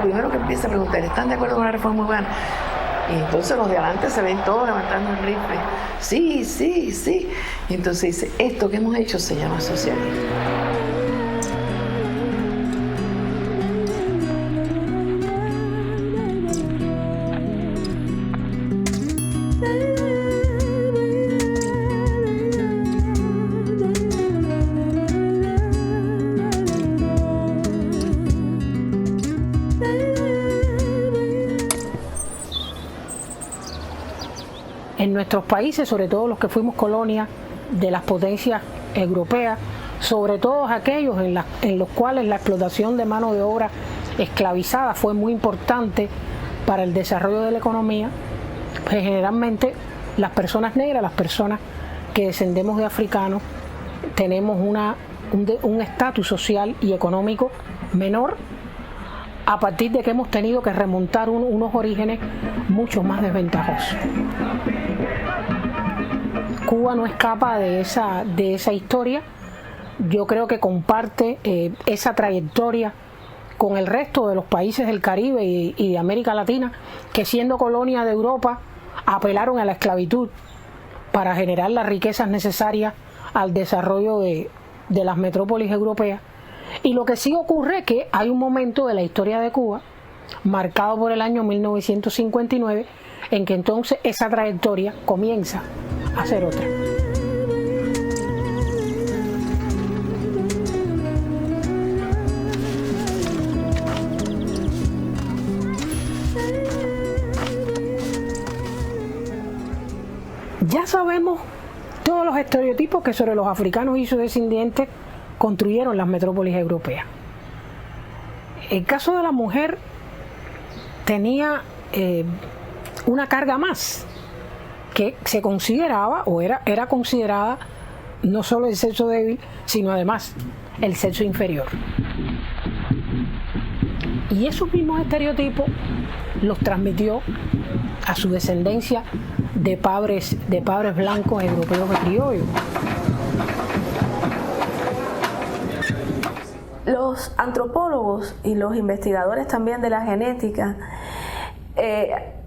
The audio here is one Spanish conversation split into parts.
lo primero que empieza a preguntar, ¿están de acuerdo con la reforma urbana? Y entonces los de adelante se ven todos levantando el rifle. Sí, sí, sí. Y entonces dice, esto que hemos hecho se llama socialismo. En nuestros países, sobre todo los que fuimos colonia de las potencias europeas, sobre todo aquellos en los cuales la explotación de mano de obra esclavizada fue muy importante para el desarrollo de la economía, pues generalmente las personas negras, las personas que descendemos de africanos, tenemos un estatus social y económico menor, a partir de que hemos tenido que remontar unos orígenes mucho más desventajosos. Cuba no escapa de esa historia. Yo creo que comparte esa trayectoria con el resto de los países del Caribe y de América Latina, que siendo colonia de Europa apelaron a la esclavitud para generar las riquezas necesarias al desarrollo de las metrópolis europeas. Y lo que sí ocurre es que hay un momento de la historia de Cuba, marcado por el año 1959, en que entonces esa trayectoria comienza a ser otra. Ya sabemos todos los estereotipos que sobre los africanos y sus descendientes construyeron las metrópolis europeas. El caso de la mujer tenía una carga más, que se consideraba o era considerada no solo el sexo débil, sino además el sexo inferior. Y esos mismos estereotipos los transmitió a su descendencia de padres blancos europeos de criollos. Los antropólogos y los investigadores también de la genética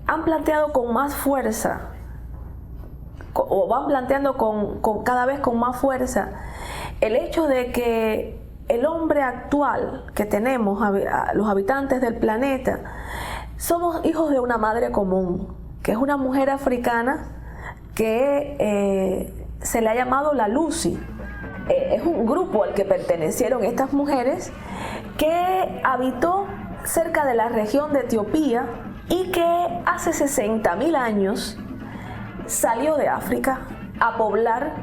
han planteado con más fuerza, o van planteando cada vez con más fuerza, el hecho de que el hombre actual que tenemos, los habitantes del planeta, somos hijos de una madre común, que es una mujer africana que se le ha llamado la Lucy. Es un grupo al que pertenecieron estas mujeres que habitó cerca de la región de Etiopía y que hace 60.000 años salió de África a poblar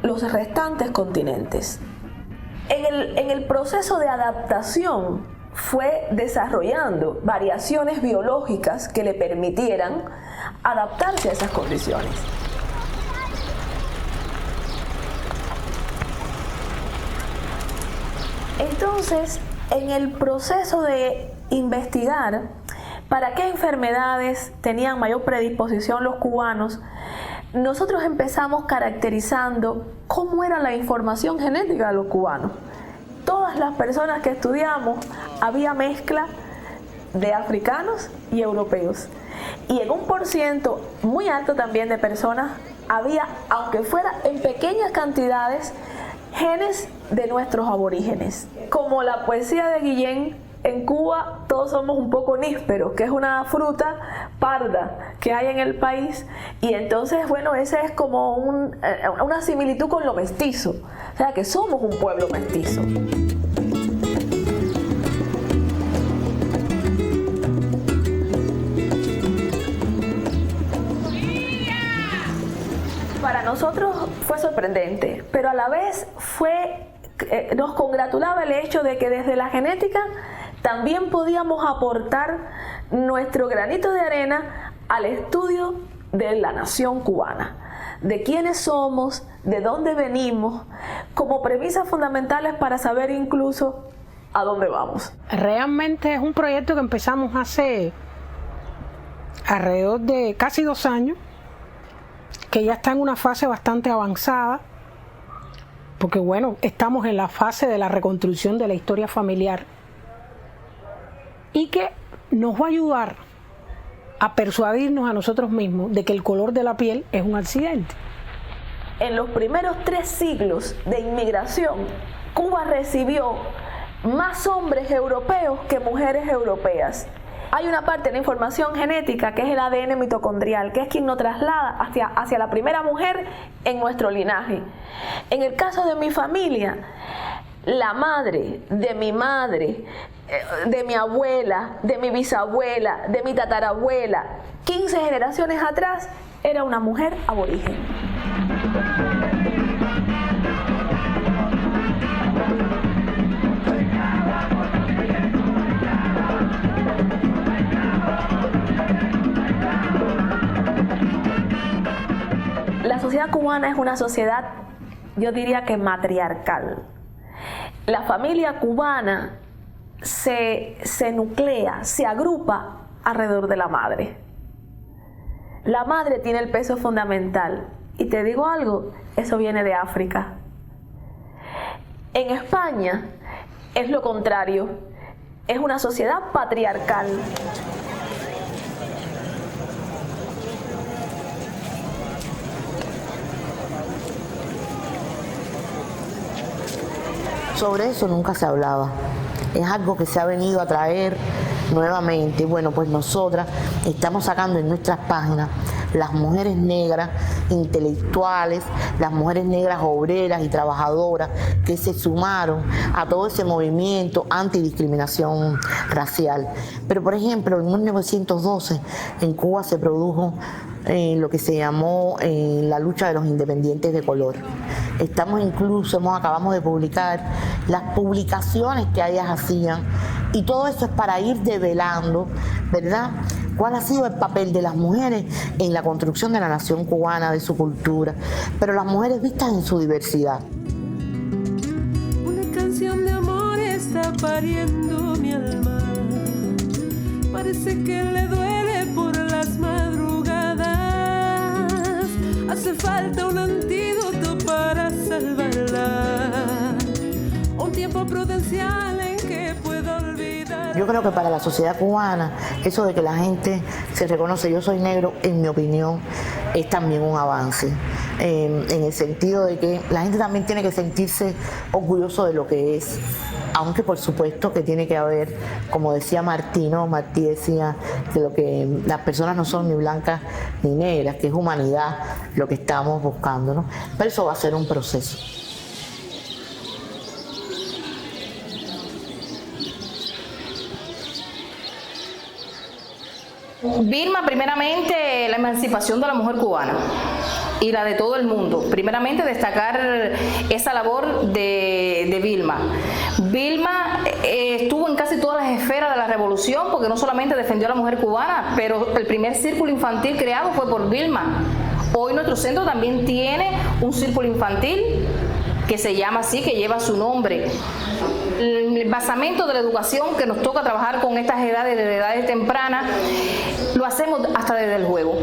los restantes continentes. En el proceso de adaptación fue desarrollando variaciones biológicas que le permitieran adaptarse a esas condiciones. Entonces, en el proceso de investigar para qué enfermedades tenían mayor predisposición los cubanos, nosotros empezamos caracterizando cómo era la información genética de los cubanos. Todas las personas que estudiamos, había mezcla de africanos y europeos. Y en un porciento muy alto también de personas había, aunque fuera en pequeñas cantidades, genes de nuestros aborígenes. Como la poesía de Guillén, en Cuba todos somos un poco nísperos, que es una fruta parda que hay en el país, y entonces, bueno, ese es como una similitud con lo mestizo, o sea que somos un pueblo mestizo. Para nosotros fue sorprendente, pero a la vez nos congratulaba el hecho de que desde la genética también podíamos aportar nuestro granito de arena al estudio de la nación cubana, de quiénes somos, de dónde venimos, como premisas fundamentales para saber incluso a dónde vamos. Realmente es un proyecto que empezamos hace alrededor de casi 2 años, que ya está en una fase bastante avanzada, porque bueno, estamos en la fase de la reconstrucción de la historia familiar, y que nos va a ayudar a persuadirnos a nosotros mismos de que el color de la piel es un accidente. En los primeros 3 siglos de inmigración, Cuba recibió más hombres europeos que mujeres europeas. Hay una parte de la información genética que es el ADN mitocondrial, que es quien nos traslada hacia la primera mujer en nuestro linaje. En el caso de mi familia, la madre, de mi abuela, de mi bisabuela, de mi tatarabuela, 15 generaciones atrás, era una mujer aborigen. La sociedad cubana es una sociedad, yo diría que matriarcal. La familia cubana se nuclea, se agrupa alrededor de la madre. La madre tiene el peso fundamental. Y te digo algo, eso viene de África. En España es lo contrario. Es una sociedad patriarcal. Sobre eso nunca se hablaba. Es algo que se ha venido a traer nuevamente. Bueno, pues nosotras estamos sacando en nuestras páginas las mujeres negras intelectuales, las mujeres negras obreras y trabajadoras que se sumaron a todo ese movimiento antidiscriminación racial. Pero, por ejemplo, en 1912 en Cuba se produjo lo que se llamó la lucha de los independientes de color. Acabamos de publicar las publicaciones que ellas hacían, y todo eso es para ir develando, ¿verdad?, cuál ha sido el papel de las mujeres en la construcción de la nación cubana, de su cultura, pero las mujeres vistas en su diversidad. Una canción de amor está pariendo mi alma, parece que le duele por las madrugadas, hace falta un antídoto para salvarla, un tiempo prudencial en que puedo olvidar. Yo creo que para la sociedad cubana, eso de que la gente se reconoce, yo soy negro, en mi opinión, es también un avance. En el sentido de que la gente también tiene que sentirse orgulloso de lo que es, aunque por supuesto que tiene que haber, como decía Martí decía que las personas no son ni blancas ni negras, que es humanidad lo que estamos buscando, ¿no? Pero eso va a ser un proceso. Vilma, primeramente, la emancipación de la mujer cubana y la de todo el mundo. Primeramente, destacar esa labor de Vilma. Vilma estuvo en casi todas las esferas de la revolución, porque no solamente defendió a la mujer cubana, pero el primer círculo infantil creado fue por Vilma. Hoy nuestro centro también tiene un círculo infantil que se llama así, que lleva su nombre. El basamento de la educación que nos toca trabajar con estas edades, de edades tempranas, lo hacemos hasta desde el juego.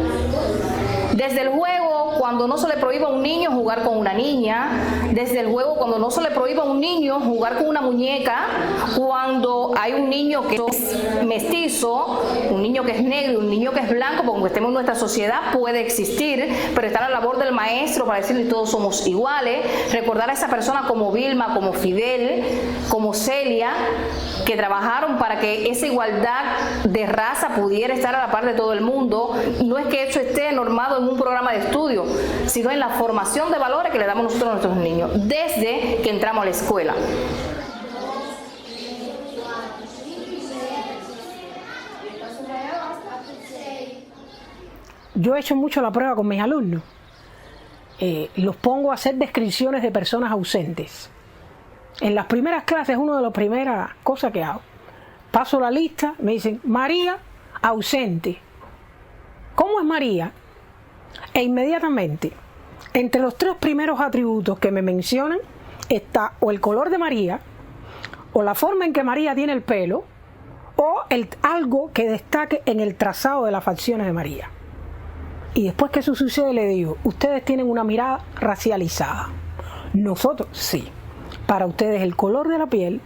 Desde el juego, cuando no se le prohíba a un niño jugar con una niña, desde el juego, cuando no se le prohíba a un niño jugar con una muñeca, cuando hay un niño que es mestizo, un niño que es negro y un niño que es blanco, porque aunque estemos en nuestra sociedad puede existir, pero está la labor del maestro para decirle todos somos iguales, recordar a esa persona como Vilma, como Fidel, como Celia, que trabajaron para que esa igualdad de raza pudiera estar a la par de todo el mundo. No es que eso esté normado en un programa de estudio, sino en la formación de valores que le damos nosotros a nuestros niños desde que entramos a la escuela. Yo he hecho mucho la prueba con mis alumnos. Los pongo a hacer descripciones de personas ausentes. En las primeras clases, una de las primeras cosas que hago, paso la lista, me dicen, María, ausente. ¿Cómo es María? E inmediatamente, entre los 3 primeros atributos que me mencionan, está o el color de María, o la forma en que María tiene el pelo, o algo que destaque en el trazado de las facciones de María. Y después que eso sucede, le digo, ustedes tienen una mirada racializada. Nosotros sí. Para ustedes el color de la piel,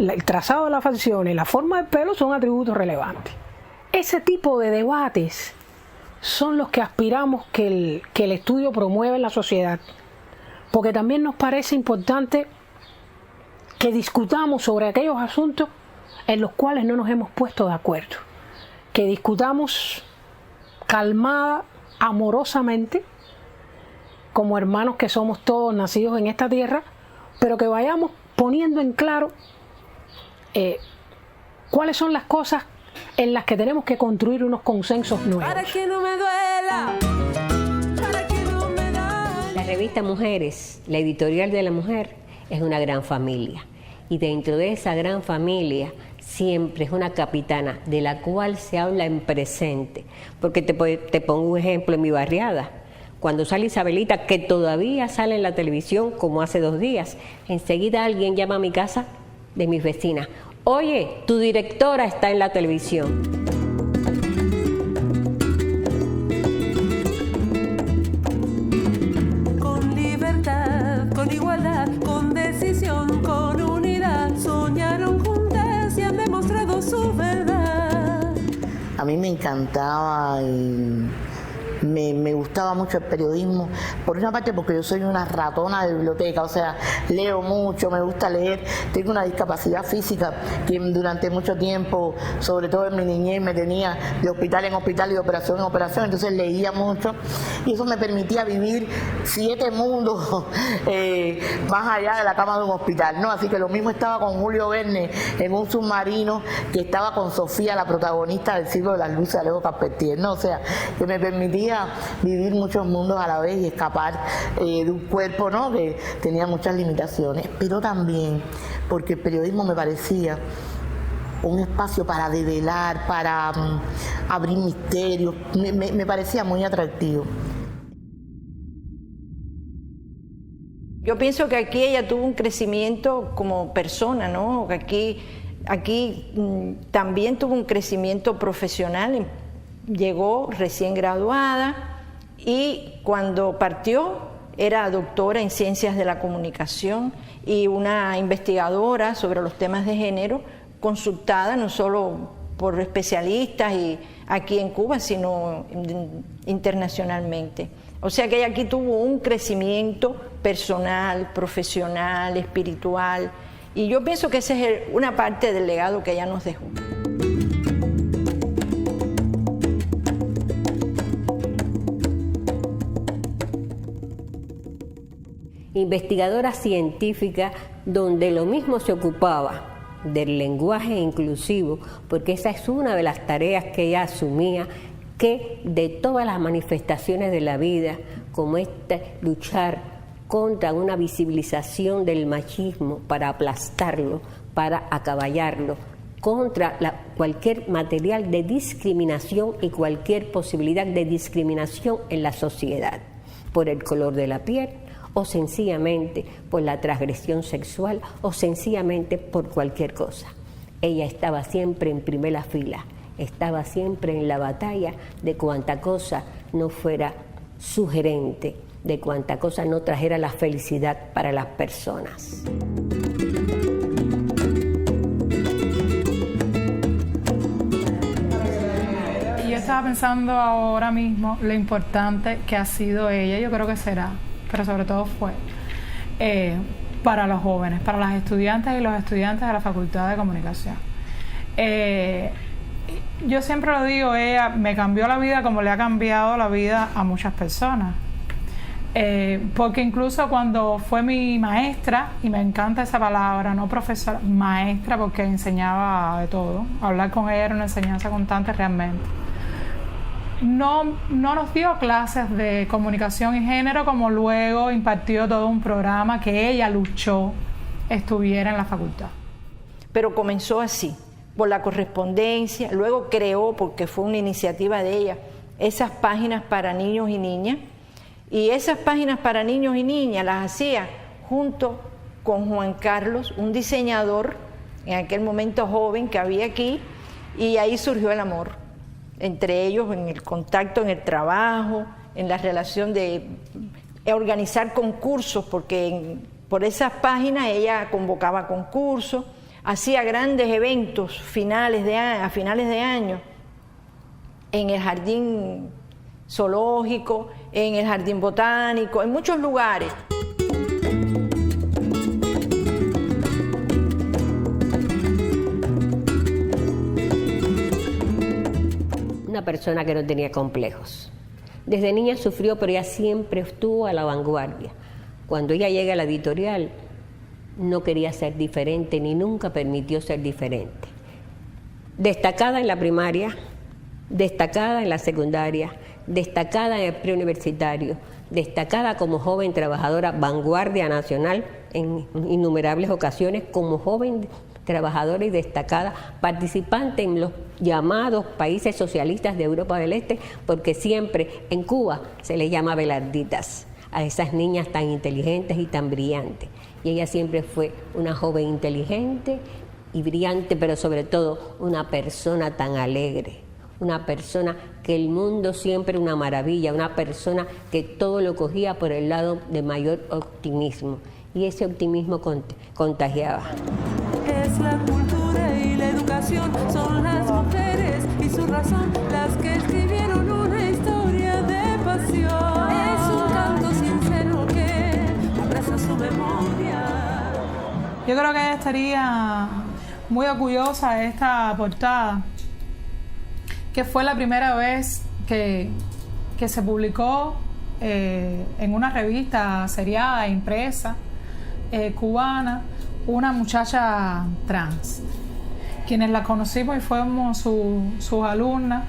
el trazado de las facciones, la forma del pelo son atributos relevantes. ese tipo de debates son los que aspiramos que el estudio promueva en la sociedad, porque también nos parece importante que discutamos sobre aquellos asuntos en los cuales no nos hemos puesto de acuerdo, que discutamos calmada, amorosamente, como hermanos que somos todos nacidos en esta tierra, pero que vayamos poniendo en claro cuáles son las cosas en las que tenemos que construir unos consensos nuevos. Para que no me duela, para que no me dañe. La revista Mujeres, la editorial de la mujer, es una gran familia. Y dentro de esa gran familia siempre es una capitana de la cual se habla en presente. Porque te pongo un ejemplo en mi barriada. Cuando sale Isabelita, que todavía sale en la televisión como hace 2 días, enseguida alguien llama a mi casa de mis vecinas. Oye, tu directora está en la televisión. Con libertad, con igualdad, con decisión, con unidad, soñaron juntas y han demostrado su verdad. A mí me encantaba y me gustaba mucho el periodismo, por una parte porque yo soy una ratona de biblioteca, o sea, leo mucho, me gusta leer, tengo una discapacidad física que durante mucho tiempo, sobre todo en mi niñez, me tenía de hospital en hospital y de operación en operación, entonces leía mucho y eso me permitía vivir 7 mundos más allá de la cama de un hospital, ¿no? Así que lo mismo estaba con Julio Verne en un submarino que estaba con Sofía, la protagonista del Siglo de las Luces de Alejo Carpentier, ¿no? O sea, que me permitía vivir muchos mundos a la vez y escapar de un cuerpo, ¿no?, que tenía muchas limitaciones, pero también porque el periodismo me parecía un espacio para develar, para abrir misterios, me parecía muy atractivo. Yo pienso que aquí ella tuvo un crecimiento como persona, ¿no? Aquí también tuvo un crecimiento profesional. Llegó recién graduada y cuando partió era doctora en ciencias de la comunicación y una investigadora sobre los temas de género, consultada no solo por especialistas y aquí en Cuba, sino internacionalmente. O sea que ella aquí tuvo un crecimiento personal, profesional, espiritual, y yo pienso que esa es una parte del legado que ella nos dejó. Investigadora científica donde lo mismo se ocupaba del lenguaje inclusivo, porque esa es una de las tareas que ella asumía, que de todas las manifestaciones de la vida, como luchar contra una visibilización del machismo para aplastarlo, para acaballarlo, contra cualquier material de discriminación y cualquier posibilidad de discriminación en la sociedad, por el color de la piel, o sencillamente por la transgresión sexual, o sencillamente por cualquier cosa. Ella estaba siempre en primera fila, estaba siempre en la batalla de cuanta cosa no fuera sugerente, de cuanta cosa no trajera la felicidad para las personas. Yo estaba pensando ahora mismo lo importante que ha sido ella, yo creo que será, pero sobre todo fue para los jóvenes, para las estudiantes y los estudiantes de la Facultad de Comunicación. Yo siempre lo digo, ella me cambió la vida como le ha cambiado la vida a muchas personas. Porque incluso cuando fue mi maestra, y me encanta esa palabra, no profesora, maestra, porque enseñaba de todo, hablar con ella era una enseñanza constante realmente. No nos dio clases de comunicación y género, como luego impartió todo un programa que ella luchó estuviera en la facultad. Pero comenzó así, por la correspondencia, luego creó, porque fue una iniciativa de ella, esas páginas para niños y niñas, y esas páginas para niños y niñas las hacía junto con Juan Carlos, un diseñador en aquel momento joven que había aquí, y ahí surgió el amor entre ellos, en el contacto, en el trabajo, en la relación de organizar concursos, porque por esas páginas ella convocaba concursos, hacía grandes eventos a finales de año, en el jardín zoológico, en el jardín botánico, en muchos lugares. Una persona que no tenía complejos. Desde niña sufrió, pero ella siempre estuvo a la vanguardia. Cuando ella llega a la editorial, no quería ser diferente, ni nunca permitió ser diferente. Destacada en la primaria, destacada en la secundaria, destacada en el preuniversitario, destacada como joven trabajadora, vanguardia nacional en innumerables ocasiones, como joven trabajadora y destacada, participante en los llamados países socialistas de Europa del Este, porque siempre en Cuba se les llama velarditas a esas niñas tan inteligentes y tan brillantes. Y ella siempre fue una joven inteligente y brillante, pero sobre todo una persona tan alegre, una persona que el mundo siempre una maravilla, una persona que todo lo cogía por el lado de mayor optimismo, y ese optimismo contagiaba. Es la cultura y la educación, son las mujeres y su razón las que escribieron una historia de pasión. Es un canto sincero que abraza su memoria. Yo creo que ella estaría muy orgullosa de esta portada, que fue la primera vez que se publicó en una revista seriada, impresa, cubana, una muchacha trans. Quienes la conocimos y fuimos sus alumnas,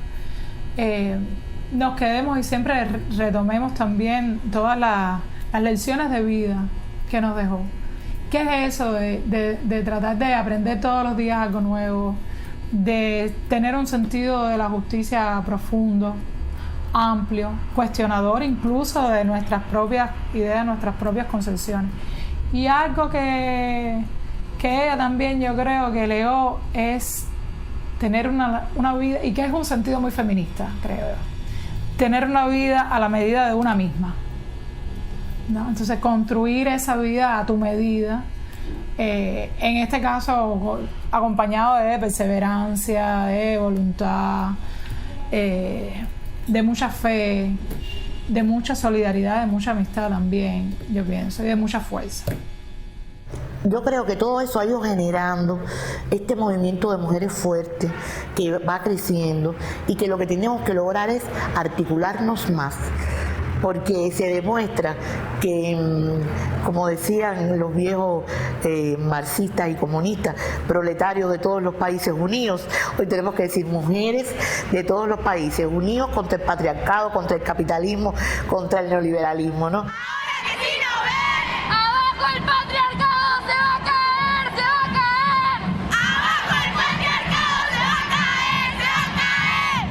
nos quedemos y siempre retomemos también todas las lecciones de vida que nos dejó. ¿Qué es eso de tratar de aprender todos los días algo nuevo? De tener un sentido de la justicia profundo, amplio, cuestionador incluso de nuestras propias ideas, nuestras propias concepciones. Y algo que ella también, yo creo que legó, es tener una vida, y que es un sentido muy feminista, creo yo, tener una vida a la medida de una misma, ¿no? Entonces construir esa vida a tu medida, en este caso acompañado de perseverancia, de voluntad, de mucha fe, de mucha solidaridad, de mucha amistad también, yo pienso, y de mucha fuerza. Yo creo que todo eso ha ido generando este movimiento de mujeres fuertes que va creciendo, y que lo que tenemos que lograr es articularnos más, porque se demuestra que, como decían los viejos marxistas y comunistas, proletarios de todos los países unidos, hoy tenemos que decir mujeres de todos los países unidos contra el patriarcado, contra el capitalismo, contra el neoliberalismo, ¿no? ¡Abajo el patriarcado! ¡Se va a caer! ¡Se va a caer! ¡Abajo el patriarcado! ¡Se va a caer! ¡Se va a caer!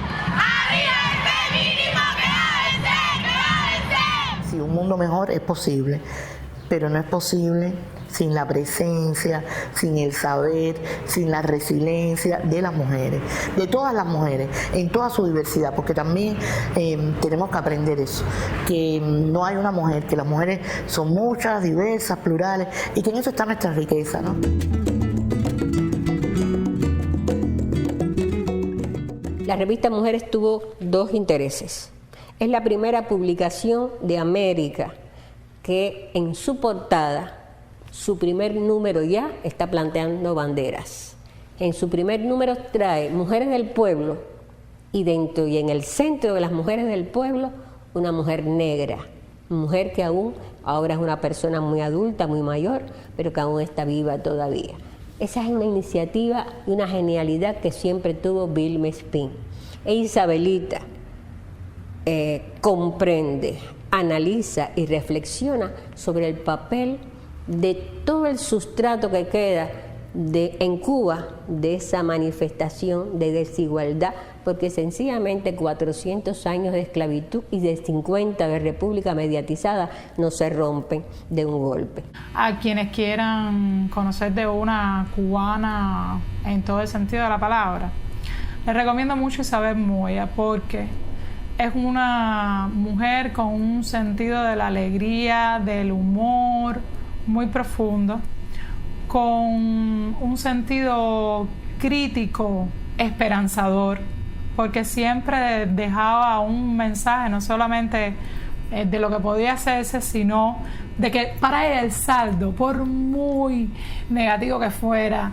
¡Arriba el feminismo que va a vencer! ¡Que va a vencer! Sí, un mundo mejor es posible, pero no es posible sin la presencia, sin el saber, sin la resiliencia de las mujeres, de todas las mujeres, en toda su diversidad, porque también tenemos que aprender eso, que no hay una mujer, que las mujeres son muchas, diversas, plurales, y que en eso está nuestra riqueza, ¿no? La revista Mujeres tuvo dos intereses. Es la primera publicación de América que en su portada, su primer número ya está planteando banderas. En su primer número trae Mujeres del Pueblo, y dentro y en el centro de las mujeres del pueblo, una mujer negra, mujer que aún ahora es una persona muy adulta, muy mayor, pero que aún está viva todavía. Esa es una iniciativa y una genialidad que siempre tuvo Vilma Espín. E Isabelita comprende, analiza y reflexiona sobre el papel de todo el sustrato que queda en Cuba de esa manifestación de desigualdad, porque sencillamente 400 años de esclavitud y de 50 de república mediatizada no se rompen de un golpe. A quienes quieran conocer de una cubana en todo el sentido de la palabra, les recomiendo mucho Isabel Moya, porque es una mujer con un sentido de la alegría, del humor muy profundo, con un sentido crítico, esperanzador, porque siempre dejaba un mensaje, no solamente de lo que podía hacerse, sino de que para él el saldo, por muy negativo que fuera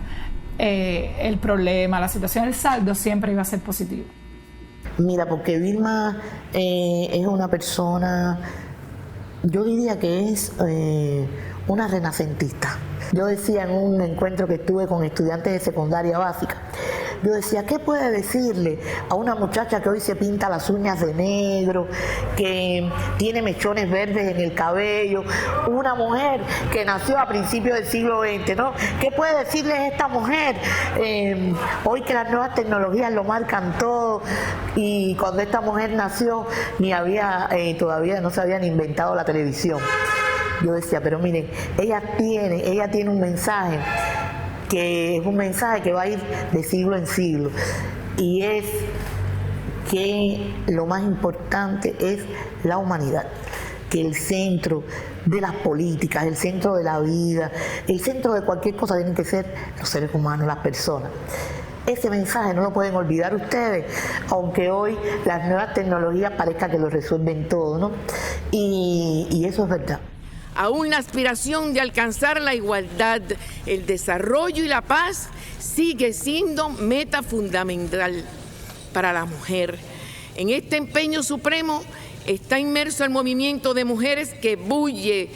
el problema, la situación, el saldo siempre iba a ser positivo. Mira, porque Vilma es una persona, yo diría que es una renacentista. Yo decía en un encuentro que estuve con estudiantes de secundaria básica, yo decía, ¿qué puede decirle a una muchacha que hoy se pinta las uñas de negro, que tiene mechones verdes en el cabello, una mujer que nació a principios del siglo XX, ¿no? ¿Qué puede decirle a esta mujer hoy que las nuevas tecnologías lo marcan todo? Y cuando esta mujer nació todavía no se habían inventado la televisión. Yo decía, pero miren, ella tiene un mensaje que es un mensaje que va a ir de siglo en siglo, y es que lo más importante es la humanidad, que el centro de las políticas, el centro de la vida, el centro de cualquier cosa tienen que ser los seres humanos, las personas. Ese mensaje no lo pueden olvidar ustedes, aunque hoy las nuevas tecnologías parezca que lo resuelven todo, ¿no? Y eso es verdad. Aún la aspiración de alcanzar la igualdad, el desarrollo y la paz sigue siendo meta fundamental para la mujer. En este empeño supremo está inmerso el movimiento de mujeres que bulle,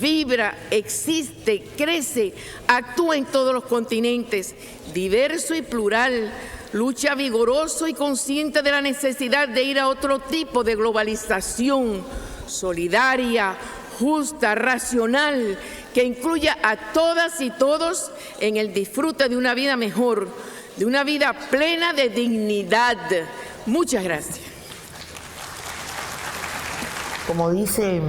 vibra, existe, crece, actúa en todos los continentes, diverso y plural, lucha vigoroso y consciente de la necesidad de ir a otro tipo de globalización solidaria, justa, racional, que incluya a todas y todos en el disfrute de una vida mejor, de una vida plena de dignidad. Muchas gracias. Como dice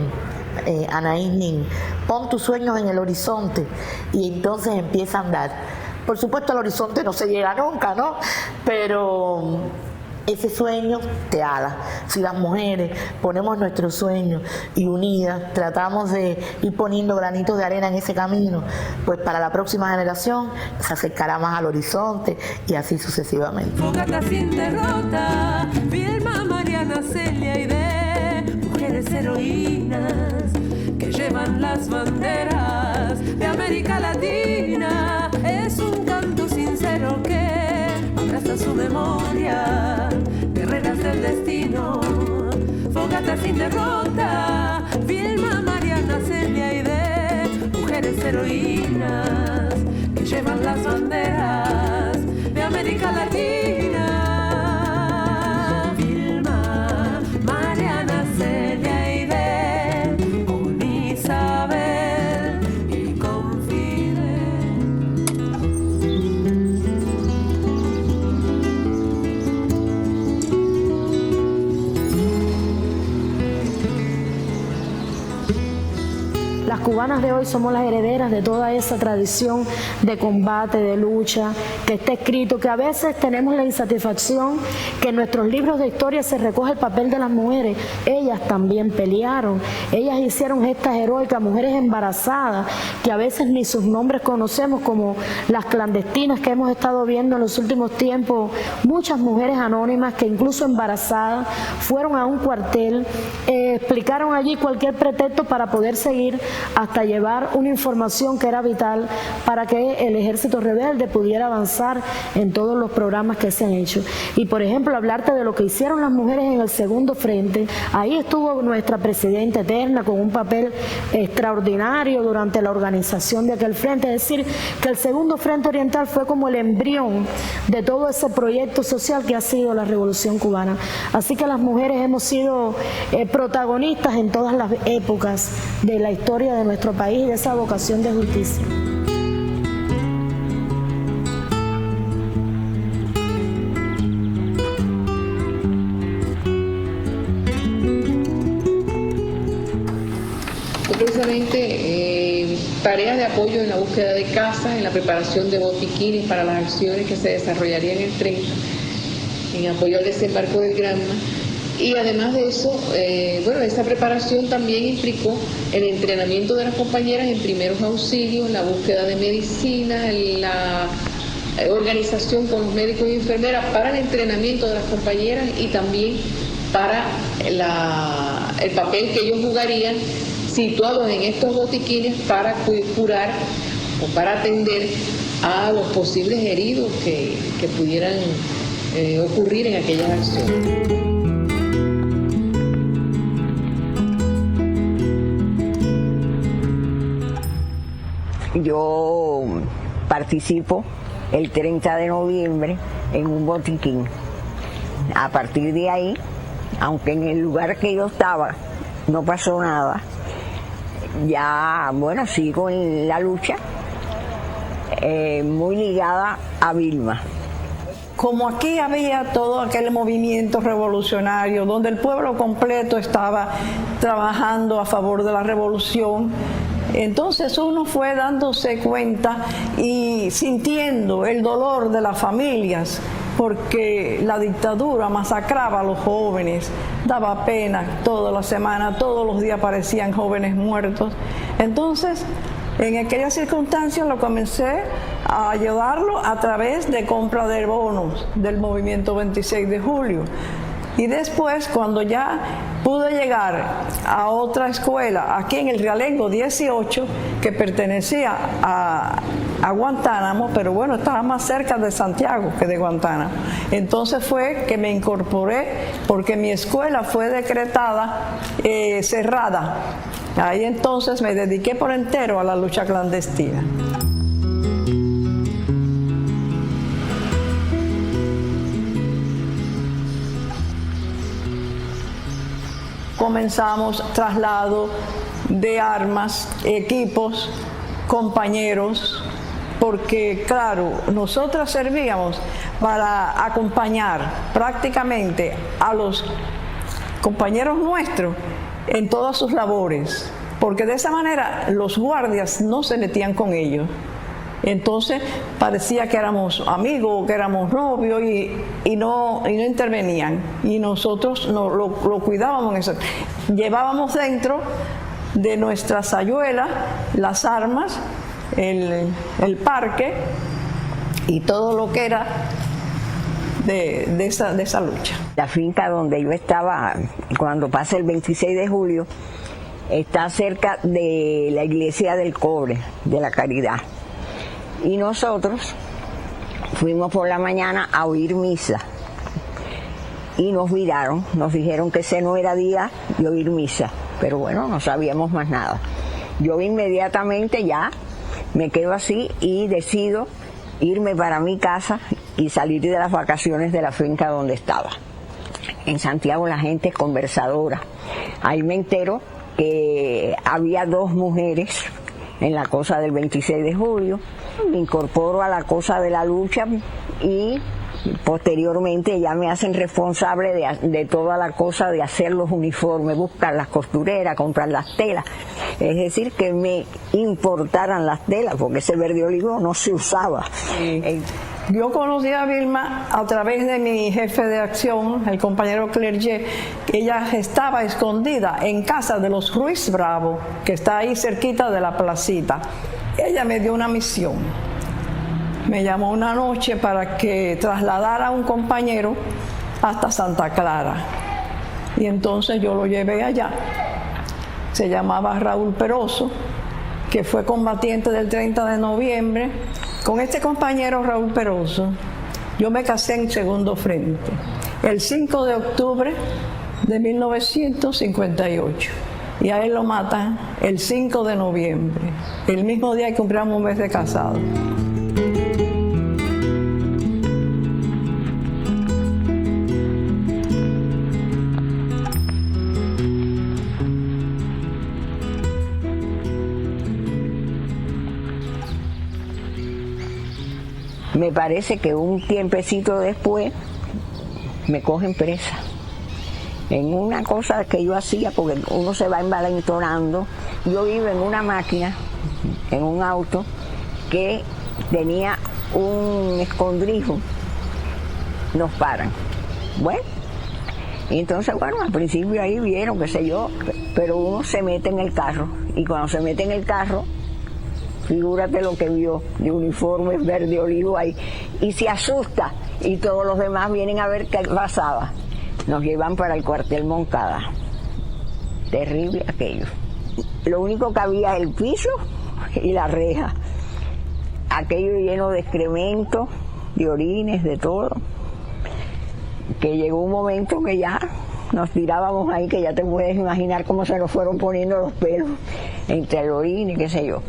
Anaís Nin, pon tus sueños en el horizonte y entonces empieza a andar. Por supuesto al horizonte no se llega nunca, ¿no? Pero ese sueño te ala. Si las mujeres ponemos nuestros sueños y unidas tratamos de ir poniendo granitos de arena en ese camino, pues para la próxima generación se acercará más al horizonte y así sucesivamente. Fogata sin derrota, Vilma, Mariana, Celia y de mujeres heroínas que llevan las banderas de América Latina. Es un canto sincero que abraza su memoria, guerreras del destino, fogata sin derrota, Vilma, Mariana, Celia y de mujeres heroínas que llevan las banderas de América Latina. Vilma, Mariana, Celia y de con Isabel y con Fidel. Las cubanas de hoy somos las herederas de toda esa tradición de combate, de lucha, que está escrito, que a veces tenemos la insatisfacción que en nuestros libros de historia se recoge el papel de las mujeres. Ellas también pelearon, ellas hicieron gestas heroicas, mujeres embarazadas, que a veces ni sus nombres conocemos, como las clandestinas que hemos estado viendo en los últimos tiempos, muchas mujeres anónimas que incluso embarazadas fueron a un cuartel, explicaron allí cualquier pretexto para poder seguir hasta llevar una información que era vital para que el ejército rebelde pudiera avanzar en todos los programas que se han hecho. Y por ejemplo, hablarte de lo que hicieron las mujeres en el segundo frente, ahí estuvo nuestra presidenta eterna con un papel extraordinario durante la organización de aquel frente, es decir, que el segundo frente oriental fue como el embrión de todo ese proyecto social que ha sido la Revolución Cubana. Así que las mujeres hemos sido protagonistas en todas las épocas de la historia de nuestro país y de esa vocación de justicia. Precisamente tareas de apoyo en la búsqueda de casas, en la preparación de botiquines para las acciones que se desarrollarían el 30, en apoyo al desembarco del Granma. Y además de eso, esa preparación también implicó el entrenamiento de las compañeras en primeros auxilios, la búsqueda de medicina, organización con los médicos y enfermeras para el entrenamiento de las compañeras y también para el papel que ellos jugarían situados en estos botiquines para curar o para atender a los posibles heridos que pudieran ocurrir en aquellas acciones. Yo participo el 30 de noviembre en un botiquín. A partir de ahí, aunque en el lugar que yo estaba no pasó nada, ya, bueno, sigo en la lucha, muy ligada a Vilma. Como aquí había todo aquel movimiento revolucionario, donde el pueblo completo estaba trabajando a favor de la revolución, entonces uno fue dándose cuenta y sintiendo el dolor de las familias, porque la dictadura masacraba a los jóvenes, daba pena toda la semana, todos los días aparecían jóvenes muertos. Entonces, en aquellas circunstancias lo comencé a ayudarlo a través de compra de bonos del movimiento 26 de julio. Y después, cuando ya pude llegar a otra escuela, aquí en el Realengo 18, que pertenecía a Guantánamo, pero bueno, estaba más cerca de Santiago que de Guantánamo. Entonces fue que me incorporé, porque mi escuela fue decretada cerrada. Ahí entonces me dediqué por entero a la lucha clandestina. Comenzamos traslado de armas, equipos, compañeros, porque claro, nosotros servíamos para acompañar prácticamente a los compañeros nuestros en todas sus labores, porque de esa manera los guardias no se metían con ellos. Entonces parecía que éramos amigos, que éramos novios y no intervenían. Y nosotros lo cuidábamos en eso. Llevábamos dentro de nuestra sayuela las armas, el parque y todo lo que era de esa lucha. La finca donde yo estaba cuando pasa el 26 de julio está cerca de la iglesia del Cobre, de la Caridad. Y nosotros fuimos por la mañana a oír misa y nos viraron, nos dijeron que ese no era día de oír misa, pero bueno, no sabíamos más nada. Yo inmediatamente ya me quedo así y decido irme para mi casa y salir de las vacaciones de la finca donde estaba. En Santiago la gente es conversadora. Ahí me entero que había 2 mujeres en la cosa del 26 de julio. Me incorporo a la cosa de la lucha y posteriormente ya me hacen responsable de toda la cosa de hacer los uniformes, buscar las costureras, comprar las telas. Es decir, que me importaran las telas, porque ese verde olivo no se usaba. Sí. Yo conocí a Vilma a través de mi jefe de acción, el compañero Clerget, que ella estaba escondida en casa de los Ruiz Bravo, que está ahí cerquita de la placita. Ella me dio una misión. Me llamó una noche para que trasladara a un compañero hasta Santa Clara. Y entonces yo lo llevé allá. Se llamaba Raúl Peroso, que fue combatiente del 30 de noviembre. Con este compañero Raúl Peroso, yo me casé en Segundo Frente, el 5 de octubre de 1958. Y a él lo matan el 5 de noviembre, el mismo día que cumplimos un mes de casado. Me parece que un tiempecito después me cogen presa en una cosa que yo hacía, porque uno se va envalentonando. Yo iba en una máquina, en un auto que tenía un escondrijo. Nos paran. Bueno, y entonces, bueno, al principio ahí vieron, qué sé yo, pero uno se mete en el carro, y cuando se mete en el carro figúrate lo que vio, de uniformes verde olivo ahí, y se asusta, y todos los demás vienen a ver qué pasaba. Nos llevan para el cuartel Moncada. Terrible aquello. Lo único que había es el piso y la reja. Aquello lleno de excrementos, de orines, de todo. Que llegó un momento que ya nos tirábamos ahí, que ya te puedes imaginar cómo se nos fueron poniendo los pelos entre el orín y qué sé yo.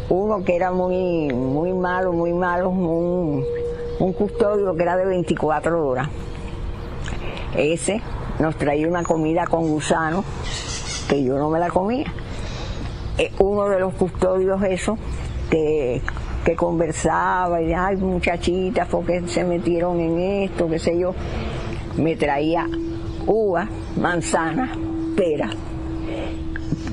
Uno que era muy malo, un custodio que era de 24 horas. Ese nos traía una comida con gusano, que yo no me la comía. Uno de los custodios esos que conversaba y ay, muchachitas, porque se metieron en esto, qué sé yo, me traía uva, manzana, pera.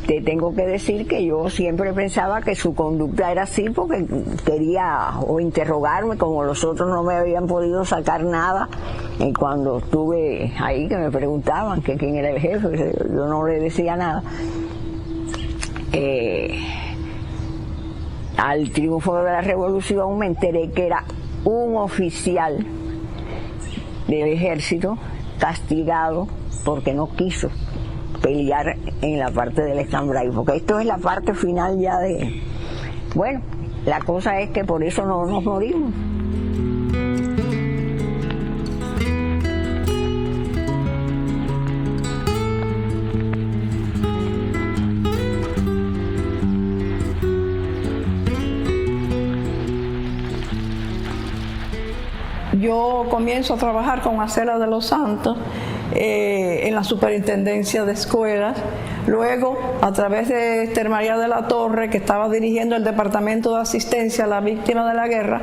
Te tengo que decir que yo siempre pensaba que su conducta era así porque quería o interrogarme, como los otros no me habían podido sacar nada. Y cuando estuve ahí que me preguntaban que quién era el jefe, yo no le decía nada. Al triunfo de la revolución me enteré que era un oficial del ejército castigado porque no quiso pelear en la parte del Estambray, porque esto es la parte final ya de... Bueno, la cosa es que por eso no nos morimos. Yo comienzo a trabajar con Acela de los Santos en la superintendencia de escuelas. Luego, a través de Esther María de la Torre, que estaba dirigiendo el departamento de asistencia a las víctimas de la guerra,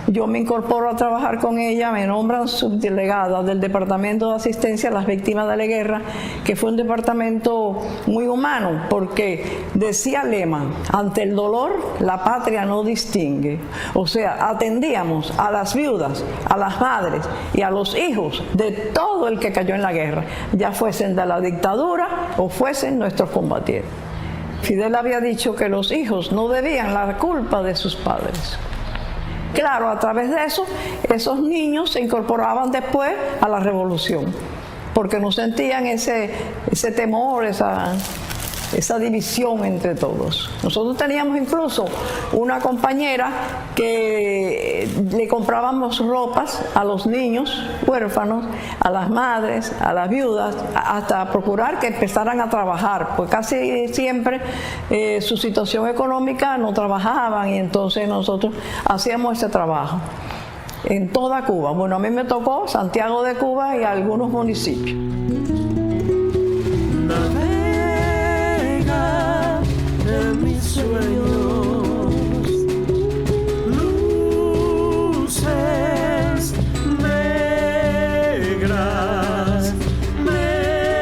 yo me incorporo a trabajar con ella, me nombran subdelegada del Departamento de Asistencia a las Víctimas de la Guerra, que fue un departamento muy humano, porque decía Lehmann, ante el dolor la patria no distingue. O sea, atendíamos a las viudas, a las madres y a los hijos de todo el que cayó en la guerra, ya fuesen de la dictadura o fuesen nuestros combatientes. Fidel había dicho que los hijos no debían la culpa de sus padres. Claro, a través de eso, esos niños se incorporaban después a la revolución, porque no sentían ese temor, esa división entre todos. Nosotros teníamos incluso una compañera que le comprábamos ropas a los niños huérfanos, a las madres, a las viudas, hasta procurar que empezaran a trabajar, pues casi siempre su situación económica no trabajaban y entonces nosotros hacíamos ese trabajo en toda Cuba. Bueno, a mí me tocó Santiago de Cuba y algunos municipios. En mis sueños, luces negras, negras.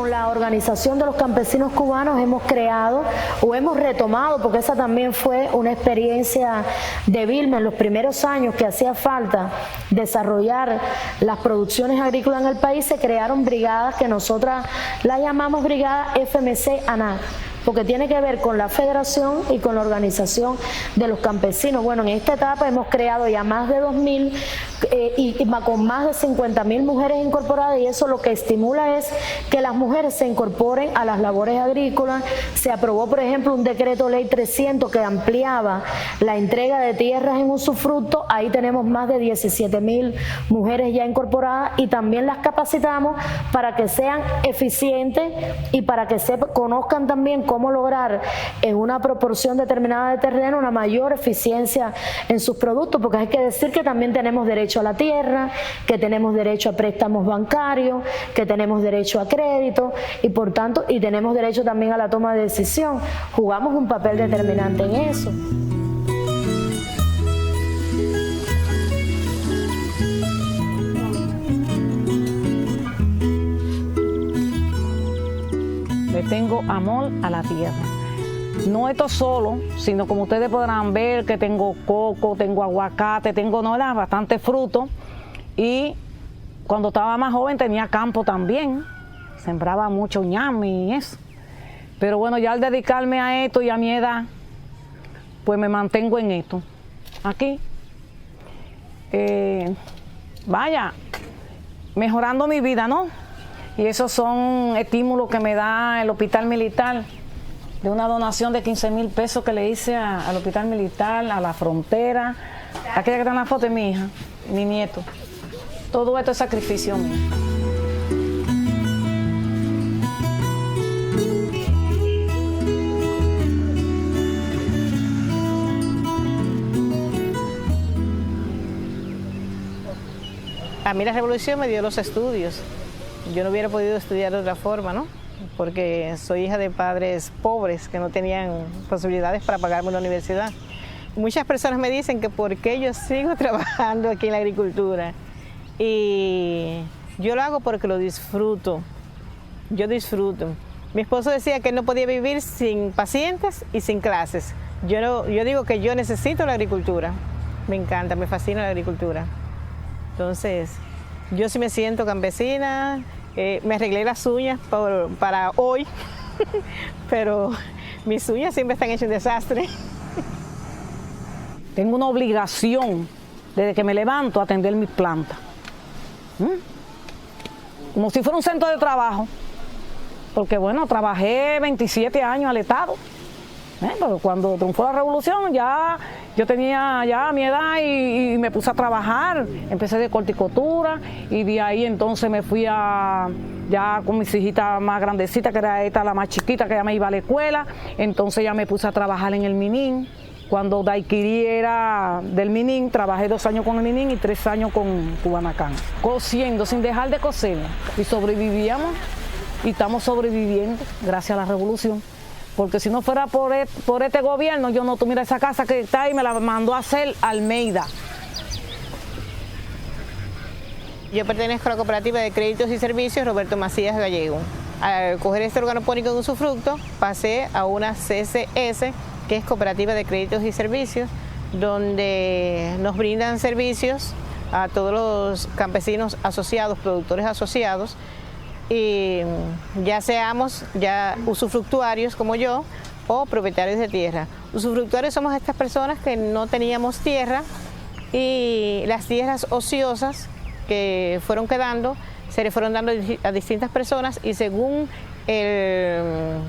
La organización de los campesinos cubanos hemos creado o hemos retomado, porque esa también fue una experiencia de Vilma en los primeros años que hacía falta desarrollar las producciones agrícolas en el país. Se crearon brigadas que nosotras las llamamos Brigada FMC-ANAC, porque tiene que ver con la federación y con la organización de los campesinos. Bueno, en esta etapa hemos creado ya más de 2.000 con más de 50.000 mujeres incorporadas, y eso lo que estimula es que las mujeres se incorporen a las labores agrícolas. Se aprobó, por ejemplo, un decreto ley 300 que ampliaba la entrega de tierras en usufructo. Ahí tenemos más de 17.000 mujeres ya incorporadas, y también las capacitamos para que sean eficientes y para que conozcan también cómo lograr en una proporción determinada de terreno una mayor eficiencia en sus productos, porque hay que decir que también tenemos derecho a la tierra, que tenemos derecho a préstamos bancarios, que tenemos derecho a crédito y por tanto tenemos derecho también a la toma de decisión. Jugamos un papel determinante en eso. le tengo amor a la tierra. No esto solo, sino como ustedes podrán ver que tengo coco, tengo aguacate, tengo bastante fruto. Y cuando estaba más joven tenía campo también, sembraba mucho ñame y eso. Pero bueno, ya al dedicarme a esto y a mi edad, pues me mantengo en esto. Aquí, vaya, mejorando mi vida, ¿no? Y esos son estímulos que me da el Hospital Militar, de una donación de 15,000 pesos que le hice al Hospital Militar, a la Frontera. Aquella que está en la foto es mi hija, mi nieto. Todo esto es sacrificio mío. A mí la revolución me dio los estudios. Yo no hubiera podido estudiar de otra forma, ¿no? Porque soy hija de padres pobres que no tenían posibilidades para pagarme la universidad. Muchas personas me dicen que por qué yo sigo trabajando aquí en la agricultura. Y yo lo hago porque lo disfruto. Yo disfruto. Mi esposo decía que él no podía vivir sin pacientes y sin clases. Yo digo que yo necesito la agricultura. Me encanta, me fascina la agricultura. Entonces, yo sí me siento campesina, me arreglé las uñas para hoy, pero mis uñas siempre están hechas un desastre. Tengo una obligación, desde que me levanto, a atender mis plantas. Como si fuera un centro de trabajo. Porque bueno, trabajé 27 años al Estado. Pero cuando triunfó la revolución ya yo tenía ya mi edad y me puse a trabajar. Empecé de corte y costura y de ahí entonces me fui ya con mis hijitas más grandecitas, que era esta la más chiquita, que ya me iba a la escuela. Entonces ya me puse a trabajar en el Minin. Cuando Daiquiri era del Minin, trabajé 2 años con el Minin y 3 años con Cubanacán. Cosiendo sin dejar de coser. Y sobrevivíamos y estamos sobreviviendo gracias a la revolución. Porque si no fuera por este gobierno, yo no tuviera esa casa que está ahí, me la mandó a hacer Almeida. Yo pertenezco a la Cooperativa de Créditos y Servicios Roberto Macías Gallego. Al coger este organopónico de usufructo, pasé a una CCS, que es Cooperativa de Créditos y Servicios, donde nos brindan servicios a todos los campesinos asociados, productores asociados, y ya seamos usufructuarios como yo o propietarios de tierra. Usufructuarios somos estas personas que no teníamos tierra y las tierras ociosas que fueron quedando se le fueron dando a distintas personas y según el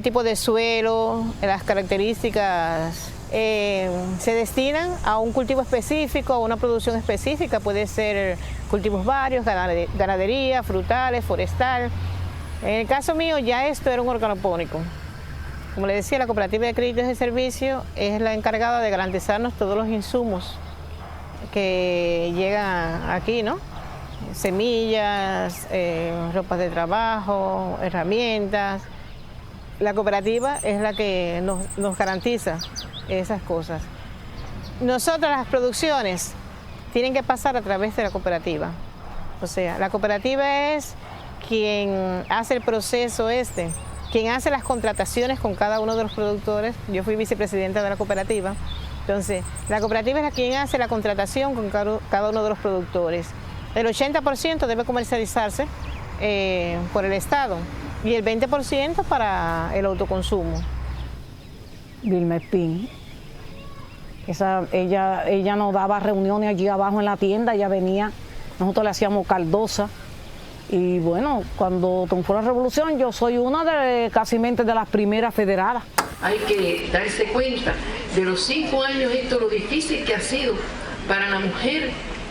tipo de suelo, las características, se destinan a un cultivo específico, a una producción específica. Puede ser cultivos varios, ganadería, frutales, forestal. En el caso mío ya esto era un organopónico. Como le decía, la Cooperativa de Créditos y Servicios es la encargada de garantizarnos todos los insumos que llegan aquí, ¿no? Semillas, ropas de trabajo, herramientas. La cooperativa es la que nos garantiza esas cosas. Nosotras las producciones tienen que pasar a través de la cooperativa. O sea, la cooperativa es quien hace el proceso quien hace las contrataciones con cada uno de los productores. Yo fui vicepresidenta de la cooperativa. Entonces, la cooperativa es quien hace la contratación con cada uno de los productores. El 80% debe comercializarse por el Estado y el 20% para el autoconsumo. Vilma Espín, ella nos daba reuniones allí abajo en la tienda, ella venía, nosotros le hacíamos caldosa. Y bueno, cuando triunfó la revolución, yo soy una de las primeras federadas. Hay que darse cuenta de los 5 años, esto lo difícil que ha sido para la mujer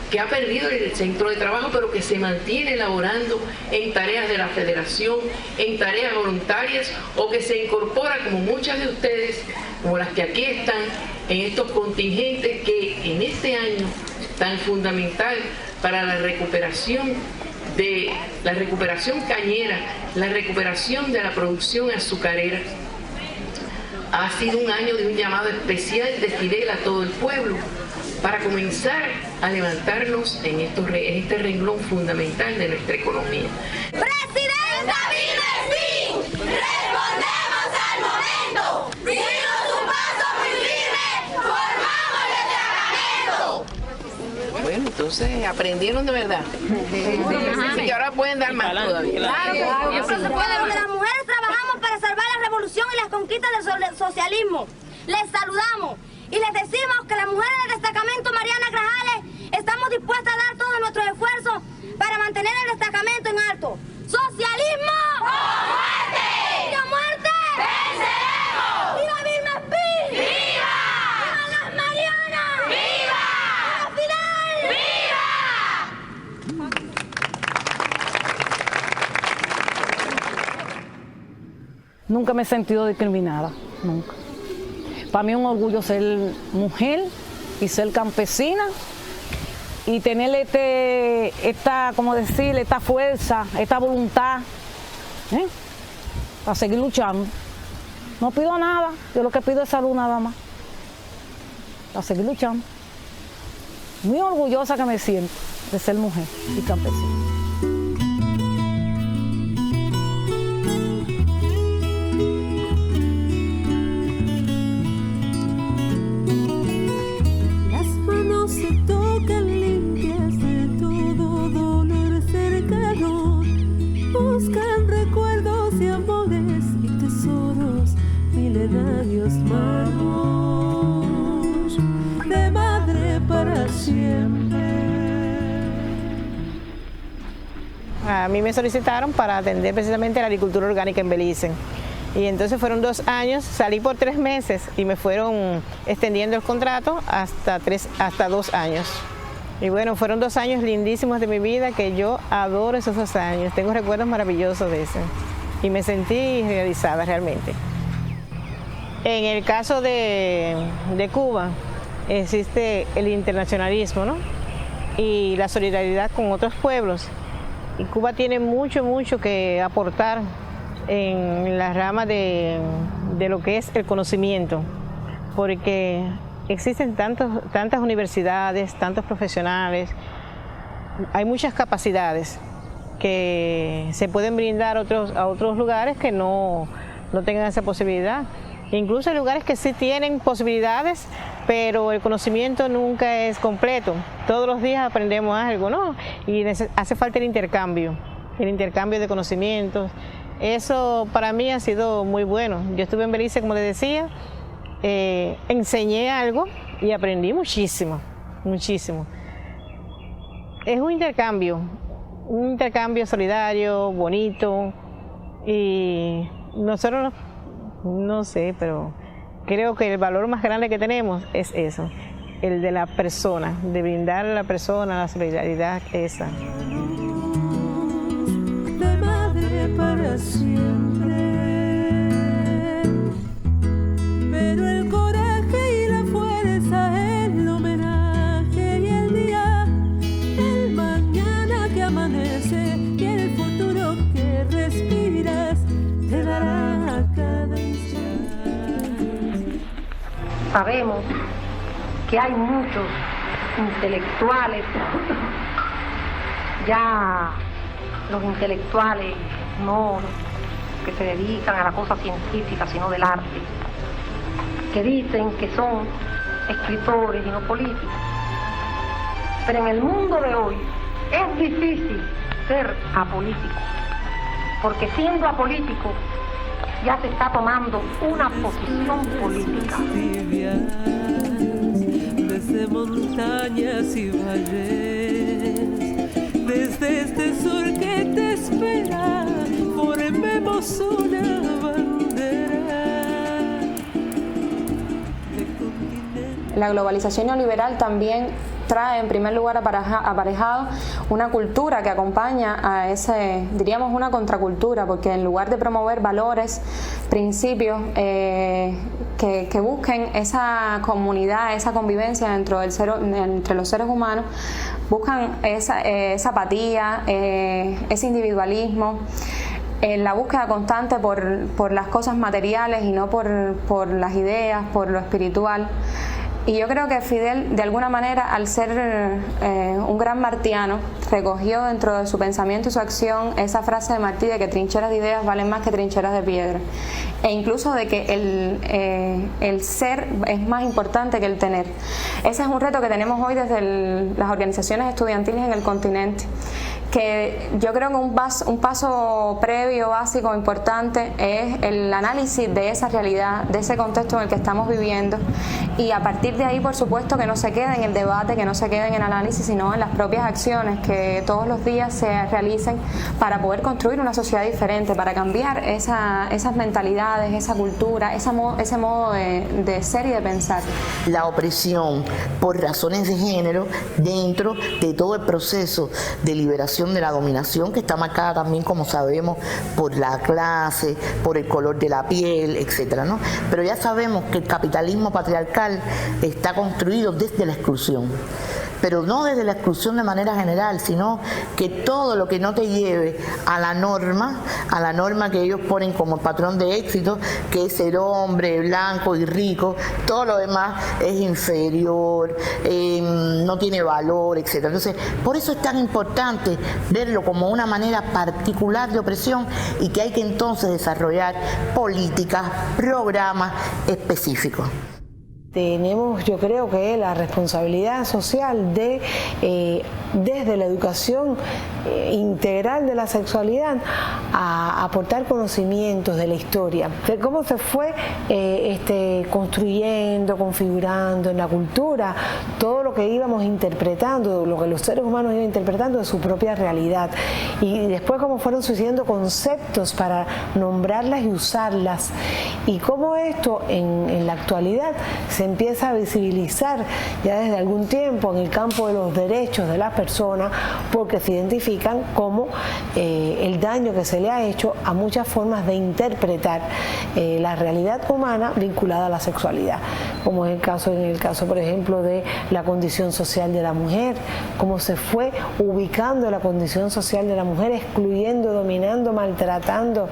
que ha perdido el centro de trabajo, pero que se mantiene laborando en tareas de la federación, en tareas voluntarias, o que se incorpora, como muchas de ustedes, como las que aquí están, en estos contingentes que en este año tan fundamental para la recuperación cañera, la recuperación de la producción azucarera. Ha sido un año de un llamado especial de Fidel a todo el pueblo para comenzar a levantarnos en este renglón fundamental de nuestra economía. ¡Presidenta Vilma Espín! entonces aprendieron de verdad. Así que ahora pueden dar más todavía. Claro, se puede. Las mujeres trabajamos para salvar la revolución y las conquistas del socialismo. Les saludamos y les decimos que las mujeres del destacamento Mariana Grajales estamos dispuestas a dar todos nuestros esfuerzos para mantener el destacamento en alto. ¡Socialismo! ¡O muerte! ¡Viva muerte! ¡Venceremos! ¡Viva Vilma Espín! ¡Viva! ¡Viva las Marianas! ¡Viva! ¡Viva Fidel! ¡Viva! Nunca me he sentido discriminada, nunca. Para mí es un orgullo ser mujer y ser campesina y tener esta fuerza, esta voluntad para seguir luchando. No pido nada, yo lo que pido es salud nada más, para seguir luchando. Muy orgullosa que me siento de ser mujer y campesina. Buscan recuerdos y amores y tesoros milenarios, manos de madre para siempre. A mí me solicitaron para atender precisamente la agricultura orgánica en Belice. Y entonces fueron 2 años, salí por 3 meses y me fueron extendiendo el contrato hasta 2 años. Y bueno, fueron 2 años lindísimos de mi vida que yo adoro esos 2 años. Tengo recuerdos maravillosos de eso. Y me sentí realizada realmente. En el caso de Cuba existe el internacionalismo, ¿no? Y la solidaridad con otros pueblos. Y Cuba tiene mucho que aportar en la rama de lo que es el conocimiento. Porque existen tantas universidades, tantos profesionales, hay muchas capacidades que se pueden brindar a otros lugares que no tengan esa posibilidad. Incluso hay lugares que sí tienen posibilidades, pero el conocimiento nunca es completo. Todos los días aprendemos algo, ¿no? Y hace falta el intercambio de conocimientos. Eso para mí ha sido muy bueno. Yo estuve en Belice, como les decía, enseñé algo y aprendí muchísimo. Es un intercambio solidario, bonito, y nosotros, no sé, pero creo que el valor más grande que tenemos es eso, el de la persona, de brindar a la persona la solidaridad esa. De madre para siempre. Pero el coraje y la fuerza, el homenaje y el día, el mañana que amanece y el futuro que respiras te dará a cada instante. Sabemos que hay muchos intelectuales, ya los intelectuales no que se dedican a la cosa científica sino del arte, que dicen que son escritores y no políticos. Pero en el mundo de hoy es difícil ser apolítico, porque siendo apolítico ya se está tomando una posición política. Desde montañas y valles, desde este sol que te espera, formemos una bandera. La globalización neoliberal también trae en primer lugar aparejado una cultura que acompaña a diríamos una contracultura, porque en lugar de promover valores, principios que busquen esa comunidad, esa convivencia entre los seres humanos, buscan esa apatía, ese individualismo, la búsqueda constante por las cosas materiales y no por las ideas, por lo espiritual. Y yo creo que Fidel, de alguna manera, al ser un gran martiano, recogió dentro de su pensamiento y su acción esa frase de Martí de que trincheras de ideas valen más que trincheras de piedra. e incluso de que el ser es más importante que el tener. Ese es un reto que tenemos hoy desde las organizaciones estudiantiles en el continente, que yo creo que un paso previo, básico, importante es el análisis de esa realidad, de ese contexto en el que estamos viviendo, y a partir de ahí, por supuesto, que no se quede en el debate, que no se quede en el análisis, sino en las propias acciones que todos los días se realicen para poder construir una sociedad diferente, para cambiar esas mentalidades, esa cultura, ese modo de ser y de pensar. La opresión por razones de género dentro de todo el proceso de liberación de la dominación, que está marcada también, como sabemos, por la clase, por el color de la piel, etcétera, ¿no? Pero ya sabemos que el capitalismo patriarcal está construido desde la exclusión, pero no desde la exclusión de manera general, sino que todo lo que no te lleve a la norma que ellos ponen como patrón de éxito, que es ser hombre, blanco y rico, todo lo demás es inferior, no tiene valor, etcétera. Entonces, por eso es tan importante verlo como una manera particular de opresión, y que hay que entonces desarrollar políticas, programas específicos. Tenemos, yo creo que la responsabilidad social de, desde la educación integral de la sexualidad, a aportar conocimientos de la historia, de cómo se fue construyendo, configurando en la cultura todo lo que íbamos interpretando, lo que los seres humanos iban interpretando de su propia realidad, y después cómo fueron sucediendo conceptos para nombrarlas y usarlas, y cómo esto en la actualidad se empieza a visibilizar ya desde algún tiempo en el campo de los derechos de las personas, porque se identifican como el daño que se le ha hecho a muchas formas de interpretar la realidad humana vinculada a la sexualidad, como es en el caso, por ejemplo, de la condición social de la mujer, cómo se fue ubicando la condición social de la mujer, excluyendo, dominando, maltratando,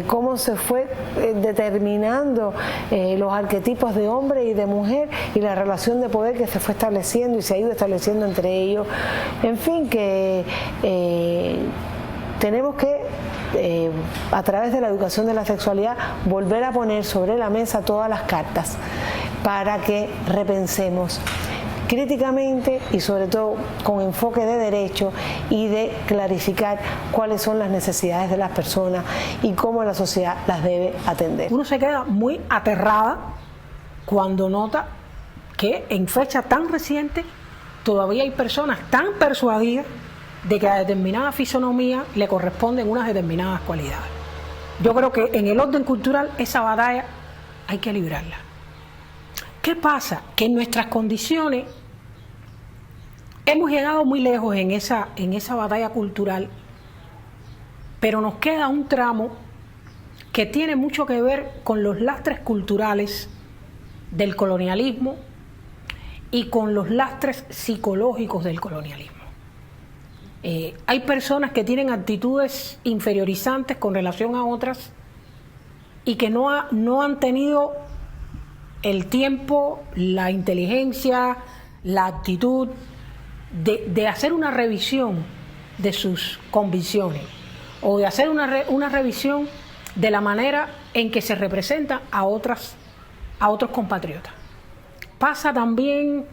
cómo se fue determinando los arquetipos de hombre y de mujer, y la relación de poder que se fue estableciendo y se ha ido estableciendo entre ellos. En fin, que tenemos que, a través de la educación de la sexualidad, volver a poner sobre la mesa todas las cartas para que repensemos críticamente y sobre todo con enfoque de derecho, y de clarificar cuáles son las necesidades de las personas y cómo la sociedad las debe atender. Uno se queda muy aterrada cuando nota que en fecha tan reciente todavía hay personas tan persuadidas de que a determinada fisonomía le corresponden unas determinadas cualidades. Yo creo que en el orden cultural esa batalla hay que librarla. ¿Qué pasa? Que en nuestras condiciones hemos llegado muy lejos en esa batalla cultural, pero nos queda un tramo que tiene mucho que ver con los lastres culturales del colonialismo y con los lastres psicológicos del colonialismo. Hay personas que tienen actitudes inferiorizantes con relación a otras y que no han tenido el tiempo, la inteligencia, la actitud de hacer una revisión de sus convicciones, o de hacer una revisión de la manera en que se representa a otros compatriotas. Pasa también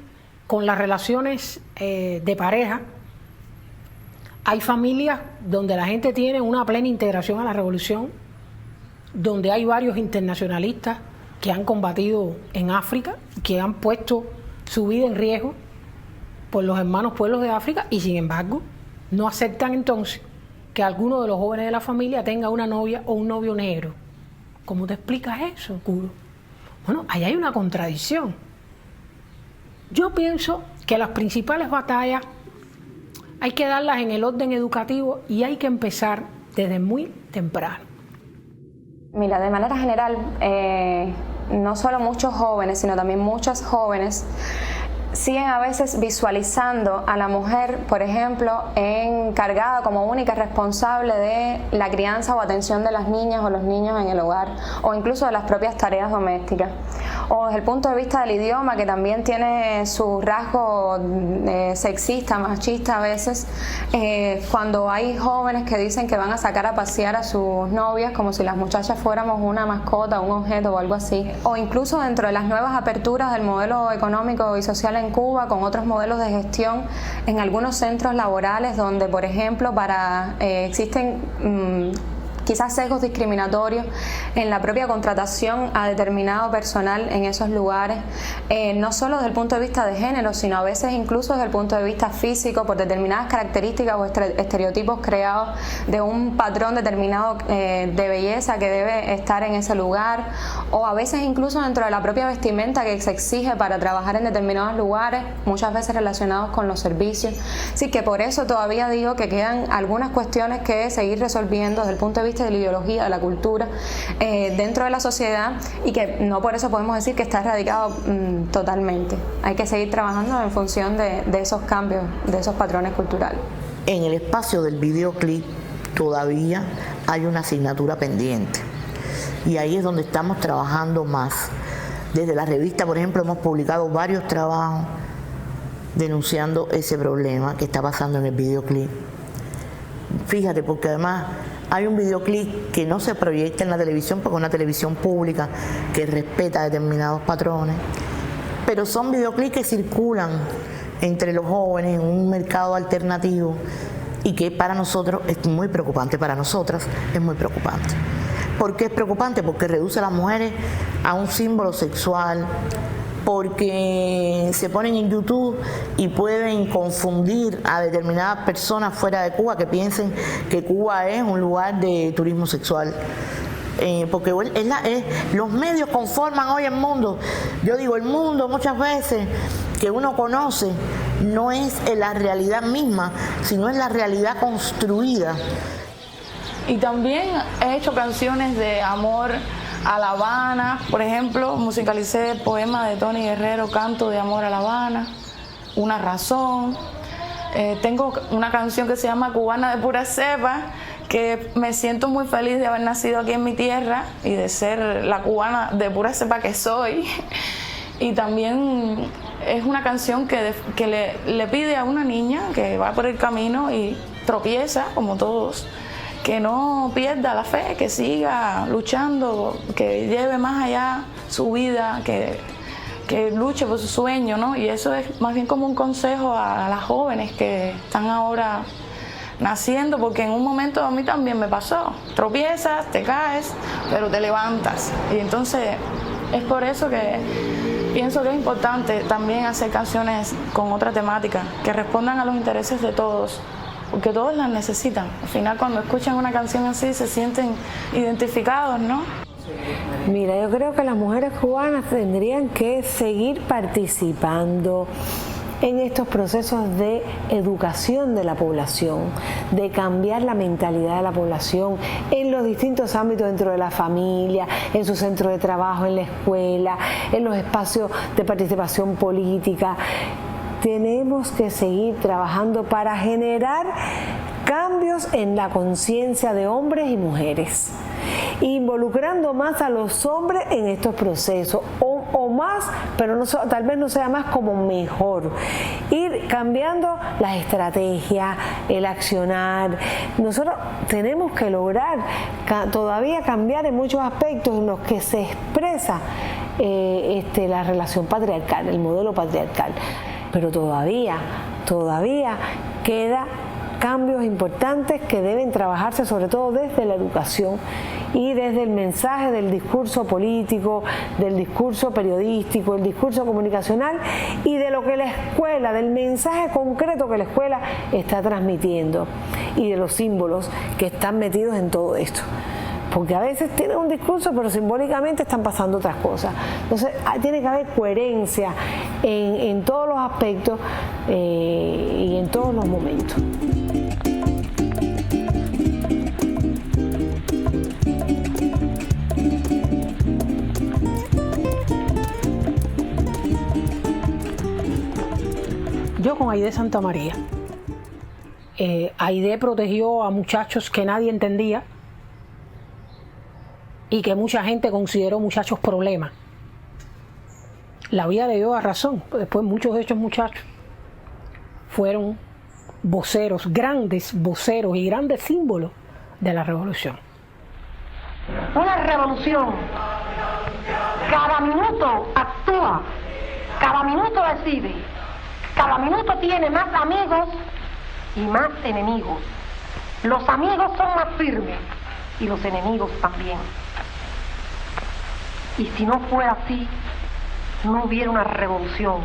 con las relaciones de pareja. Hay familias donde la gente tiene una plena integración a la revolución, donde hay varios internacionalistas que han combatido en África, que han puesto su vida en riesgo por los hermanos pueblos de África, y sin embargo no aceptan entonces que alguno de los jóvenes de la familia tenga una novia o un novio negro. ¿Cómo te explicas eso, Curo? Bueno, ahí hay una contradicción. Yo pienso que las principales batallas hay que darlas en el orden educativo, y hay que empezar desde muy temprano. Mira, de manera general, no solo muchos jóvenes, sino también muchas jóvenes siguen a veces visualizando a la mujer, por ejemplo, encargada como única responsable de la crianza o atención de las niñas o los niños en el hogar, o incluso de las propias tareas domésticas. o desde el punto de vista del idioma, que también tiene su rasgo sexista, machista a veces, cuando hay jóvenes que dicen que van a sacar a pasear a sus novias como si las muchachas fuéramos una mascota, un objeto o algo así, o incluso dentro de las nuevas aperturas del modelo económico y social en Cuba, con otros modelos de gestión en algunos centros laborales donde, por ejemplo, existen quizás sesgos discriminatorios en la propia contratación a determinado personal en esos lugares, no solo desde el punto de vista de género, sino a veces incluso desde el punto de vista físico, por determinadas características o estereotipos creados de un patrón determinado de belleza que debe estar en ese lugar, o a veces incluso dentro de la propia vestimenta que se exige para trabajar en determinados lugares, muchas veces relacionados con los servicios. Así que por eso todavía digo que quedan algunas cuestiones que seguir resolviendo desde el punto de vista de la ideología, de la cultura, dentro de la sociedad, y que no por eso podemos decir que está erradicado totalmente. Hay que seguir trabajando en función de esos cambios, de esos patrones culturales. En el espacio del videoclip todavía hay una asignatura pendiente y ahí es donde estamos trabajando más. Desde la revista, por ejemplo, hemos publicado varios trabajos denunciando ese problema que está pasando en el videoclip. Fíjate, porque además hay un videoclip que no se proyecta en la televisión porque es una televisión pública que respeta determinados patrones, pero son videoclips que circulan entre los jóvenes en un mercado alternativo y que para nosotros es muy preocupante, para nosotras es muy preocupante. ¿Por qué es preocupante? Porque reduce a las mujeres a un símbolo sexual, porque se ponen en YouTube y pueden confundir a determinadas personas fuera de Cuba que piensen que Cuba es un lugar de turismo sexual. Porque los medios conforman hoy el mundo. Yo digo, el mundo muchas veces que uno conoce no es la realidad misma, sino es la realidad construida. Y también he hecho canciones de amor a La Habana, por ejemplo, musicalicé el poema de Tony Guerrero, Canto de Amor a La Habana, Una Razón. Tengo una canción que se llama Cubana de Pura Cepa, que me siento muy feliz de haber nacido aquí en mi tierra y de ser la cubana de pura cepa que soy. Y también es una canción que le pide a una niña que va por el camino y tropieza, como todos, que no pierda la fe, que siga luchando, que lleve más allá su vida, que luche por su sueño, ¿no? Y eso es más bien como un consejo a las jóvenes que están ahora naciendo, porque en un momento a mí también me pasó. Tropiezas, te caes, pero te levantas. Y entonces es por eso que pienso que es importante también hacer canciones con otra temática, que respondan a los intereses de todos, porque todos las necesitan. Al final, cuando escuchan una canción así, se sienten identificados, ¿no? Mira, yo creo que las mujeres cubanas tendrían que seguir participando en estos procesos de educación de la población, de cambiar la mentalidad de la población en los distintos ámbitos dentro de la familia, en su centro de trabajo, en la escuela, en los espacios de participación política. Tenemos que seguir trabajando para generar cambios en la conciencia de hombres y mujeres, involucrando más a los hombres en estos procesos, o más, pero no, tal vez no sea más, como mejor. Ir cambiando las estrategias, el accionar. Nosotros tenemos que lograr todavía cambiar en muchos aspectos en los que se expresa la relación patriarcal, el modelo patriarcal. Pero todavía queda cambios importantes que deben trabajarse, sobre todo desde la educación y desde el mensaje del discurso político, del discurso periodístico, el discurso comunicacional y de lo que la escuela, del mensaje concreto que la escuela está transmitiendo y de los símbolos que están metidos en todo esto. Porque a veces tienen un discurso, pero simbólicamente están pasando otras cosas. Entonces tiene que haber coherencia en todos los aspectos y en todos los momentos. Yo con Aide Santamaría. Aide protegió a muchachos que nadie entendía y que mucha gente consideró muchachos problemas. la vida le dio a razón. Después muchos de estos muchachos fueron voceros, grandes voceros y grandes símbolos de la revolución. Una revolución, cada minuto actúa, cada minuto decide, cada minuto tiene más amigos y más enemigos. Los amigos son más firmes y los enemigos también. Y si no fuera así, no hubiera una revolución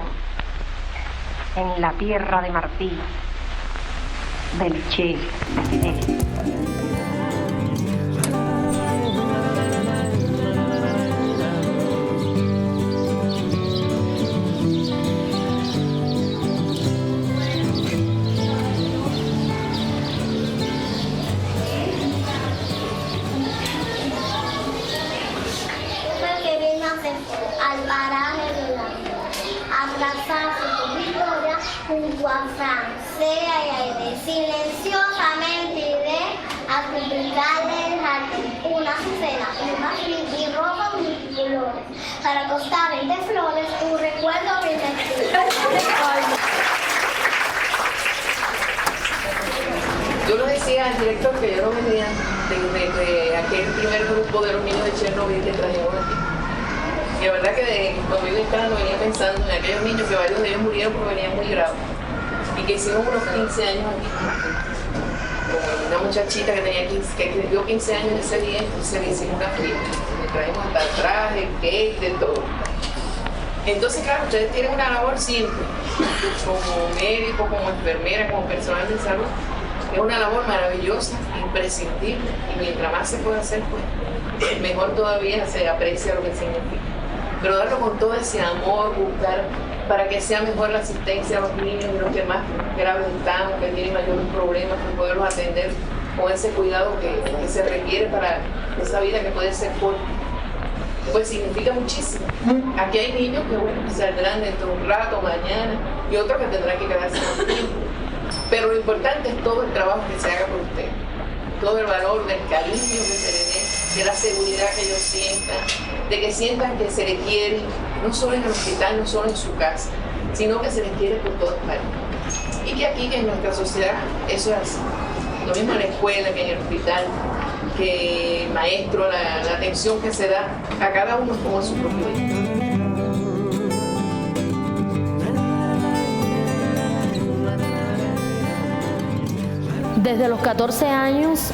en la tierra de Martí, del Che, de Fidel. Al paraje de la abrazarse con Victoria junto a Francia y Aide, silenciosamente iré a publicarle el jardín una cena, plumas y ropa multicolores, para acostar de flores un recuerdo brillantísimo. Yo lo decía al director que yo no venía de aquel primer grupo de los niños de Chernobyl que trajeron aquí. Y la verdad que cuando iba entrando venía pensando en aquellos niños que varios de ellos murieron porque venían muy graves. Y que hicimos unos 15 años aquí. Con una muchachita que tenía 15, que cumplió 15 años ese día, entonces le hicimos una fiesta. Le traemos hasta el traje, cake, de todo. Entonces, claro, ustedes tienen una labor siempre, como médico, como enfermera, como personal de salud. Es una labor maravillosa, imprescindible. Y mientras más se puede hacer, pues mejor todavía se aprecia lo que significa. Pero darlo con todo ese amor, buscar para que sea mejor la asistencia a los niños y los que más graves están, que tienen mayores problemas, pues poderlos atender con ese cuidado que se requiere para esa vida que puede ser corta. Pues significa muchísimo. Aquí hay niños que bueno, saldrán dentro de un rato, mañana, y otros que tendrán que quedarse más tiempo. Pero lo importante es todo el trabajo que se haga por usted, todo el valor del cariño que se le dé, de la seguridad que ellos sientan, de que sientan que se les quiere, no solo en el hospital, no solo en su casa, sino que se les quiere por todas partes. Y que aquí, que en nuestra sociedad, eso es así. Lo mismo en la escuela, que en el hospital, que el maestro, la atención que se da a cada uno como a su propio hijo. Desde los 14 años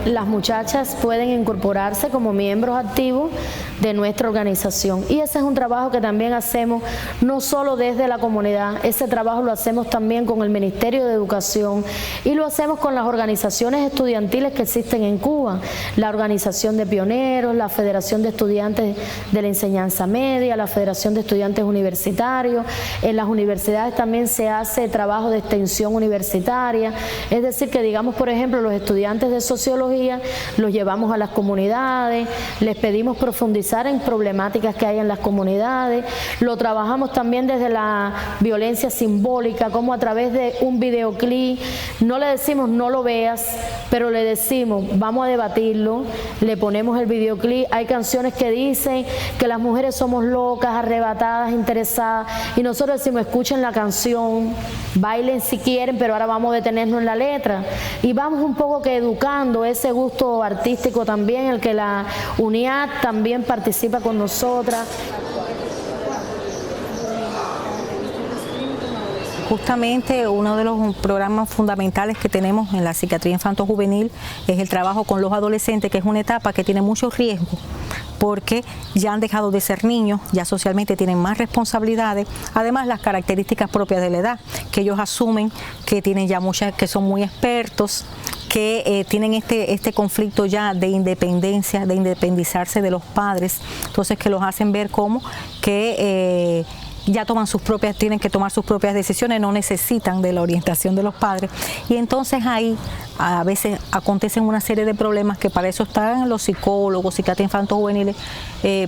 las muchachas pueden incorporarse como miembros activos de nuestra organización y ese es un trabajo que también hacemos no solo desde la comunidad, ese trabajo lo hacemos también con el Ministerio de Educación y lo hacemos con las organizaciones estudiantiles que existen en Cuba, la Organización de Pioneros, la Federación de Estudiantes de la Enseñanza Media, la Federación de Estudiantes Universitarios, en las universidades también se hace trabajo de extensión universitaria, es decir que digamos por ejemplo los estudiantes de sociología los llevamos a las comunidades, les pedimos profundizar en problemáticas que hay en las comunidades, lo trabajamos también desde la violencia simbólica, como a través de un videoclip, no le decimos no lo veas, pero le decimos vamos a debatirlo, le ponemos el videoclip, hay canciones que dicen que las mujeres somos locas, arrebatadas, interesadas, y nosotros decimos escuchen la canción, bailen si quieren, pero ahora vamos a detenernos en la letra, y vamos un poco que educando ese gusto artístico también, el que la UNIAD también participa con nosotras. Justamente uno de los programas fundamentales que tenemos en la psiquiatría infanto-juvenil es el trabajo con los adolescentes, que es una etapa que tiene muchos riesgos porque ya han dejado de ser niños, ya socialmente tienen más responsabilidades, además las características propias de la edad, que ellos asumen que tienen ya muchas, que son muy expertos, que tienen este conflicto ya de independencia, de independizarse de los padres, entonces que los hacen ver como que ya tienen que tomar sus propias decisiones, no necesitan de la orientación de los padres. Y entonces ahí a veces acontecen una serie de problemas que para eso están los psicólogos, psiquiatras infantos juveniles,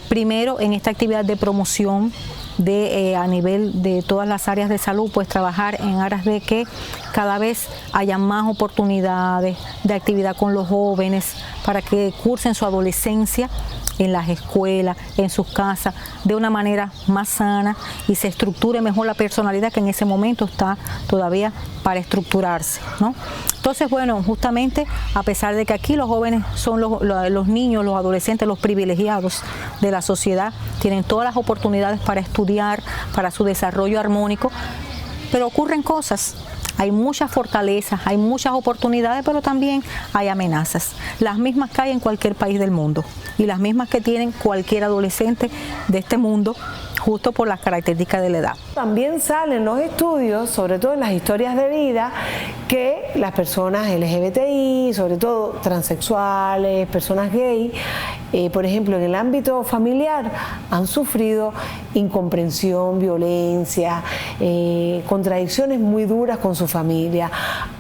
primero en esta actividad de promoción a nivel de todas las áreas de salud, pues trabajar en aras de que cada vez haya más oportunidades de actividad con los jóvenes para que cursen su adolescencia en las escuelas, en sus casas, de una manera más sana y se estructure mejor la personalidad que en ese momento está todavía para estructurarse, ¿no? Entonces, bueno, justamente a pesar de que aquí los jóvenes son los niños, los adolescentes, los privilegiados de la sociedad, tienen todas las oportunidades para estudiar, para su desarrollo armónico, pero ocurren cosas. Hay muchas fortalezas, hay muchas oportunidades, pero también hay amenazas. Las mismas que hay en cualquier país del mundo y las mismas que tienen cualquier adolescente de este mundo, justo por las características de la edad. También salen los estudios, sobre todo en las historias de vida, que las personas LGBTI, sobre todo transexuales, personas gay, por ejemplo, en el ámbito familiar, han sufrido incomprensión, violencia, contradicciones muy duras con su familia.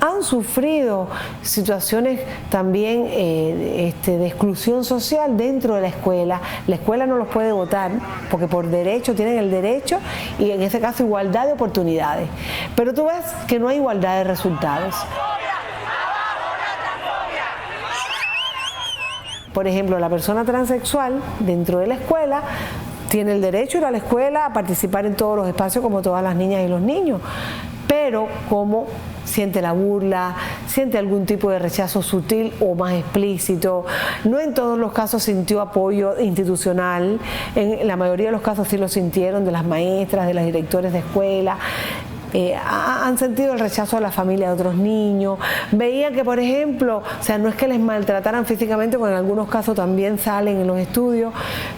Han sufrido situaciones también de exclusión social dentro de la escuela. La escuela no los puede votar porque por derecho tienen el derecho y en ese caso igualdad de oportunidades. Pero tú ves que no hay igualdad de resultados. Por ejemplo, la persona transexual dentro de la escuela tiene el derecho de ir a la escuela, a participar en todos los espacios como todas las niñas y los niños, pero como siente la burla, siente algún tipo de rechazo sutil o más explícito. No en todos los casos sintió apoyo institucional, en la mayoría de los casos sí lo sintieron, de las maestras, de los directores de escuela. Han sentido el rechazo de la familia de otros niños. Veía que, por ejemplo, o sea, no es que les maltrataran físicamente, porque en algunos casos también salen en los estudios,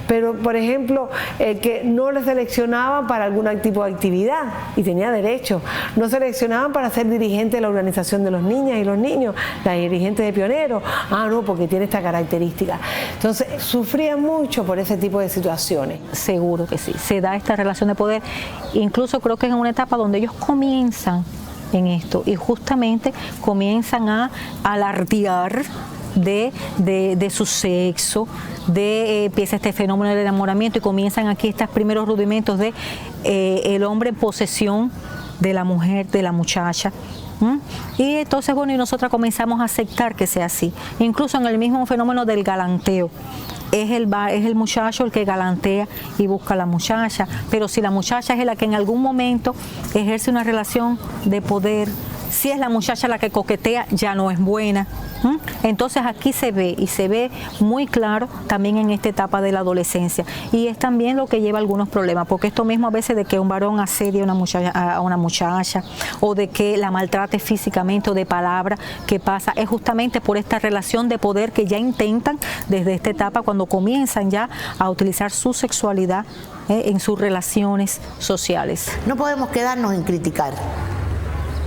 pero, por ejemplo, que no les seleccionaban para algún tipo de actividad, y tenía derecho. No seleccionaban para ser dirigente de la organización de los niñas y los niños, la dirigente de pioneros. Ah, no, porque tiene esta característica. Entonces, sufrían mucho por ese tipo de situaciones. Seguro que sí. Se da esta relación de poder. Incluso creo que es en una etapa donde ellos comienzan en esto y justamente comienzan a alardear de su sexo, empieza este fenómeno del enamoramiento y comienzan aquí estos primeros rudimentos de el hombre en posesión de la mujer, de la muchacha. Y entonces, bueno, y nosotras comenzamos a aceptar que sea así, incluso en el mismo fenómeno del galanteo. Es el muchacho el que galantea y busca a la muchacha, pero si la muchacha es la que en algún momento ejerce una relación de poder, si es la muchacha la que coquetea, ya no es buena. Entonces aquí se ve, y se ve muy claro también en esta etapa de la adolescencia, y es también lo que lleva a algunos problemas, porque esto mismo a veces de que un varón asedie a una muchacha o de que la maltrate físicamente o de palabra, que pasa es justamente por esta relación de poder que ya intentan desde esta etapa, cuando comienzan ya a utilizar su sexualidad en sus relaciones sociales. No podemos quedarnos en criticar.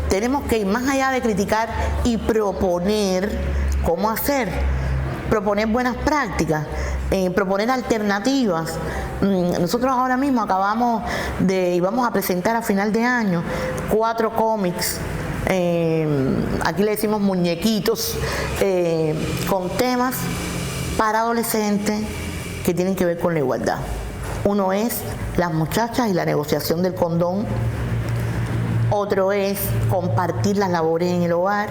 Tenemos que ir más allá de criticar y proponer cómo hacer, proponer buenas prácticas, proponer alternativas. Nosotros ahora mismo y vamos a presentar a final de año 4 cómics, aquí le decimos muñequitos, con temas para adolescentes que tienen que ver con la igualdad. Uno es las muchachas y la negociación del condón. Otro es compartir las labores en el hogar.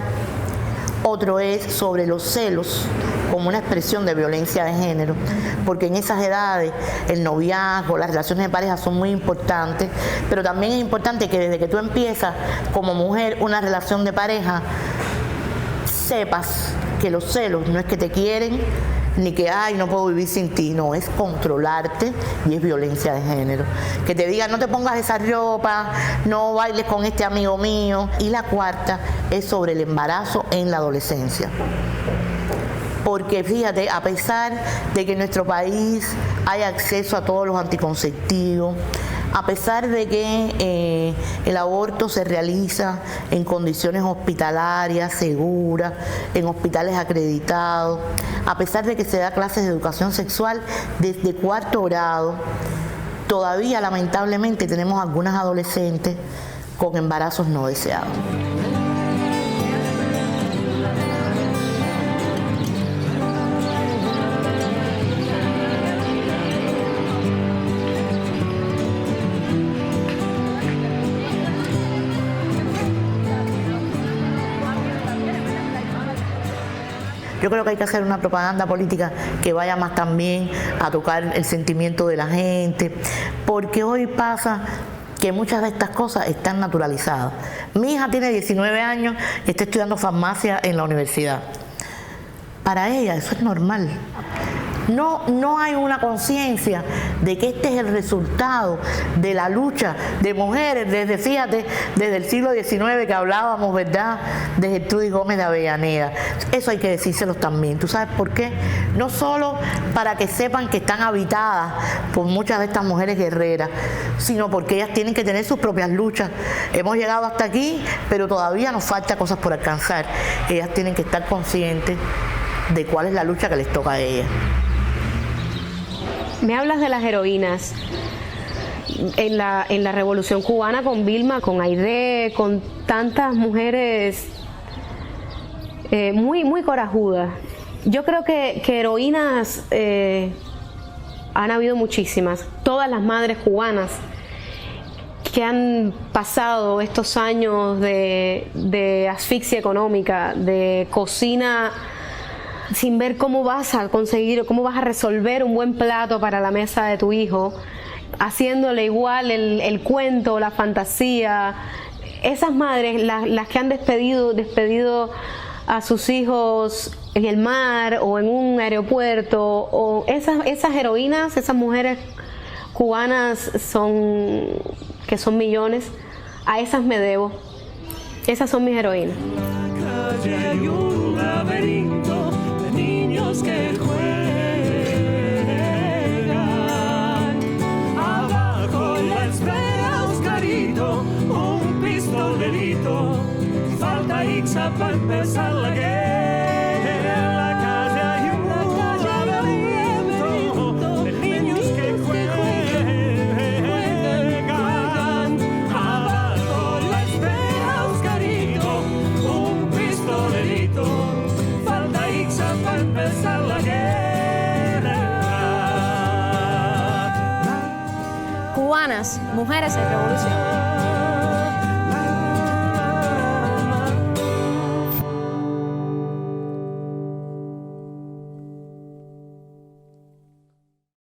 Otro es sobre los celos como una expresión de violencia de género, porque en esas edades el noviazgo, las relaciones de pareja son muy importantes, pero también es importante que desde que tú empiezas como mujer una relación de pareja, sepas que los celos no es que te quieren, ni que, ay, no puedo vivir sin ti, no, es controlarte y es violencia de género. Que te digan, no te pongas esa ropa, no bailes con este amigo mío. Y la cuarta es sobre el embarazo en la adolescencia. Porque fíjate, a pesar de que en nuestro país hay acceso a todos los anticonceptivos, a pesar de que el aborto se realiza en condiciones hospitalarias, seguras, en hospitales acreditados, a pesar de que se da clases de educación sexual desde 4º grado, todavía lamentablemente tenemos algunas adolescentes con embarazos no deseados. Yo creo que hay que hacer una propaganda política que vaya más también a tocar el sentimiento de la gente, porque hoy pasa que muchas de estas cosas están naturalizadas. Mi hija tiene 19 años y está estudiando farmacia en la universidad. Para ella eso es normal. No hay una conciencia de que este es el resultado de la lucha de mujeres desde el siglo XIX que hablábamos, ¿verdad?, de Gertrudis Gómez de Avellaneda. Eso hay que decírselos también. ¿Tú sabes por qué? No solo para que sepan que están habitadas por muchas de estas mujeres guerreras, sino porque ellas tienen que tener sus propias luchas. Hemos llegado hasta aquí, pero todavía nos falta cosas por alcanzar. Ellas tienen que estar conscientes de cuál es la lucha que les toca a ellas. Me hablas de las heroínas en la Revolución Cubana, con Vilma, con Aide, con tantas mujeres muy corajudas. Yo creo que heroínas han habido muchísimas. Todas las madres cubanas que han pasado estos años de asfixia económica, de cocina sin ver cómo vas a conseguir o cómo vas a resolver un buen plato para la mesa de tu hijo, haciéndole igual el cuento, la fantasía. Esas madres, las que han despedido a sus hijos en el mar o en un aeropuerto, o esas heroínas, esas mujeres cubanas que son millones, a esas me debo. Esas son mis heroínas. Que juegan abajo la espera Oscarito, un pistolerito, falta Ixa para empezar la guerra. En la calle hay un laberinto de niños que juegan abajo la espera Oscarito, un pistolerito, falta Ixa para empezar la guerra. Cubanas, mujeres en revolución.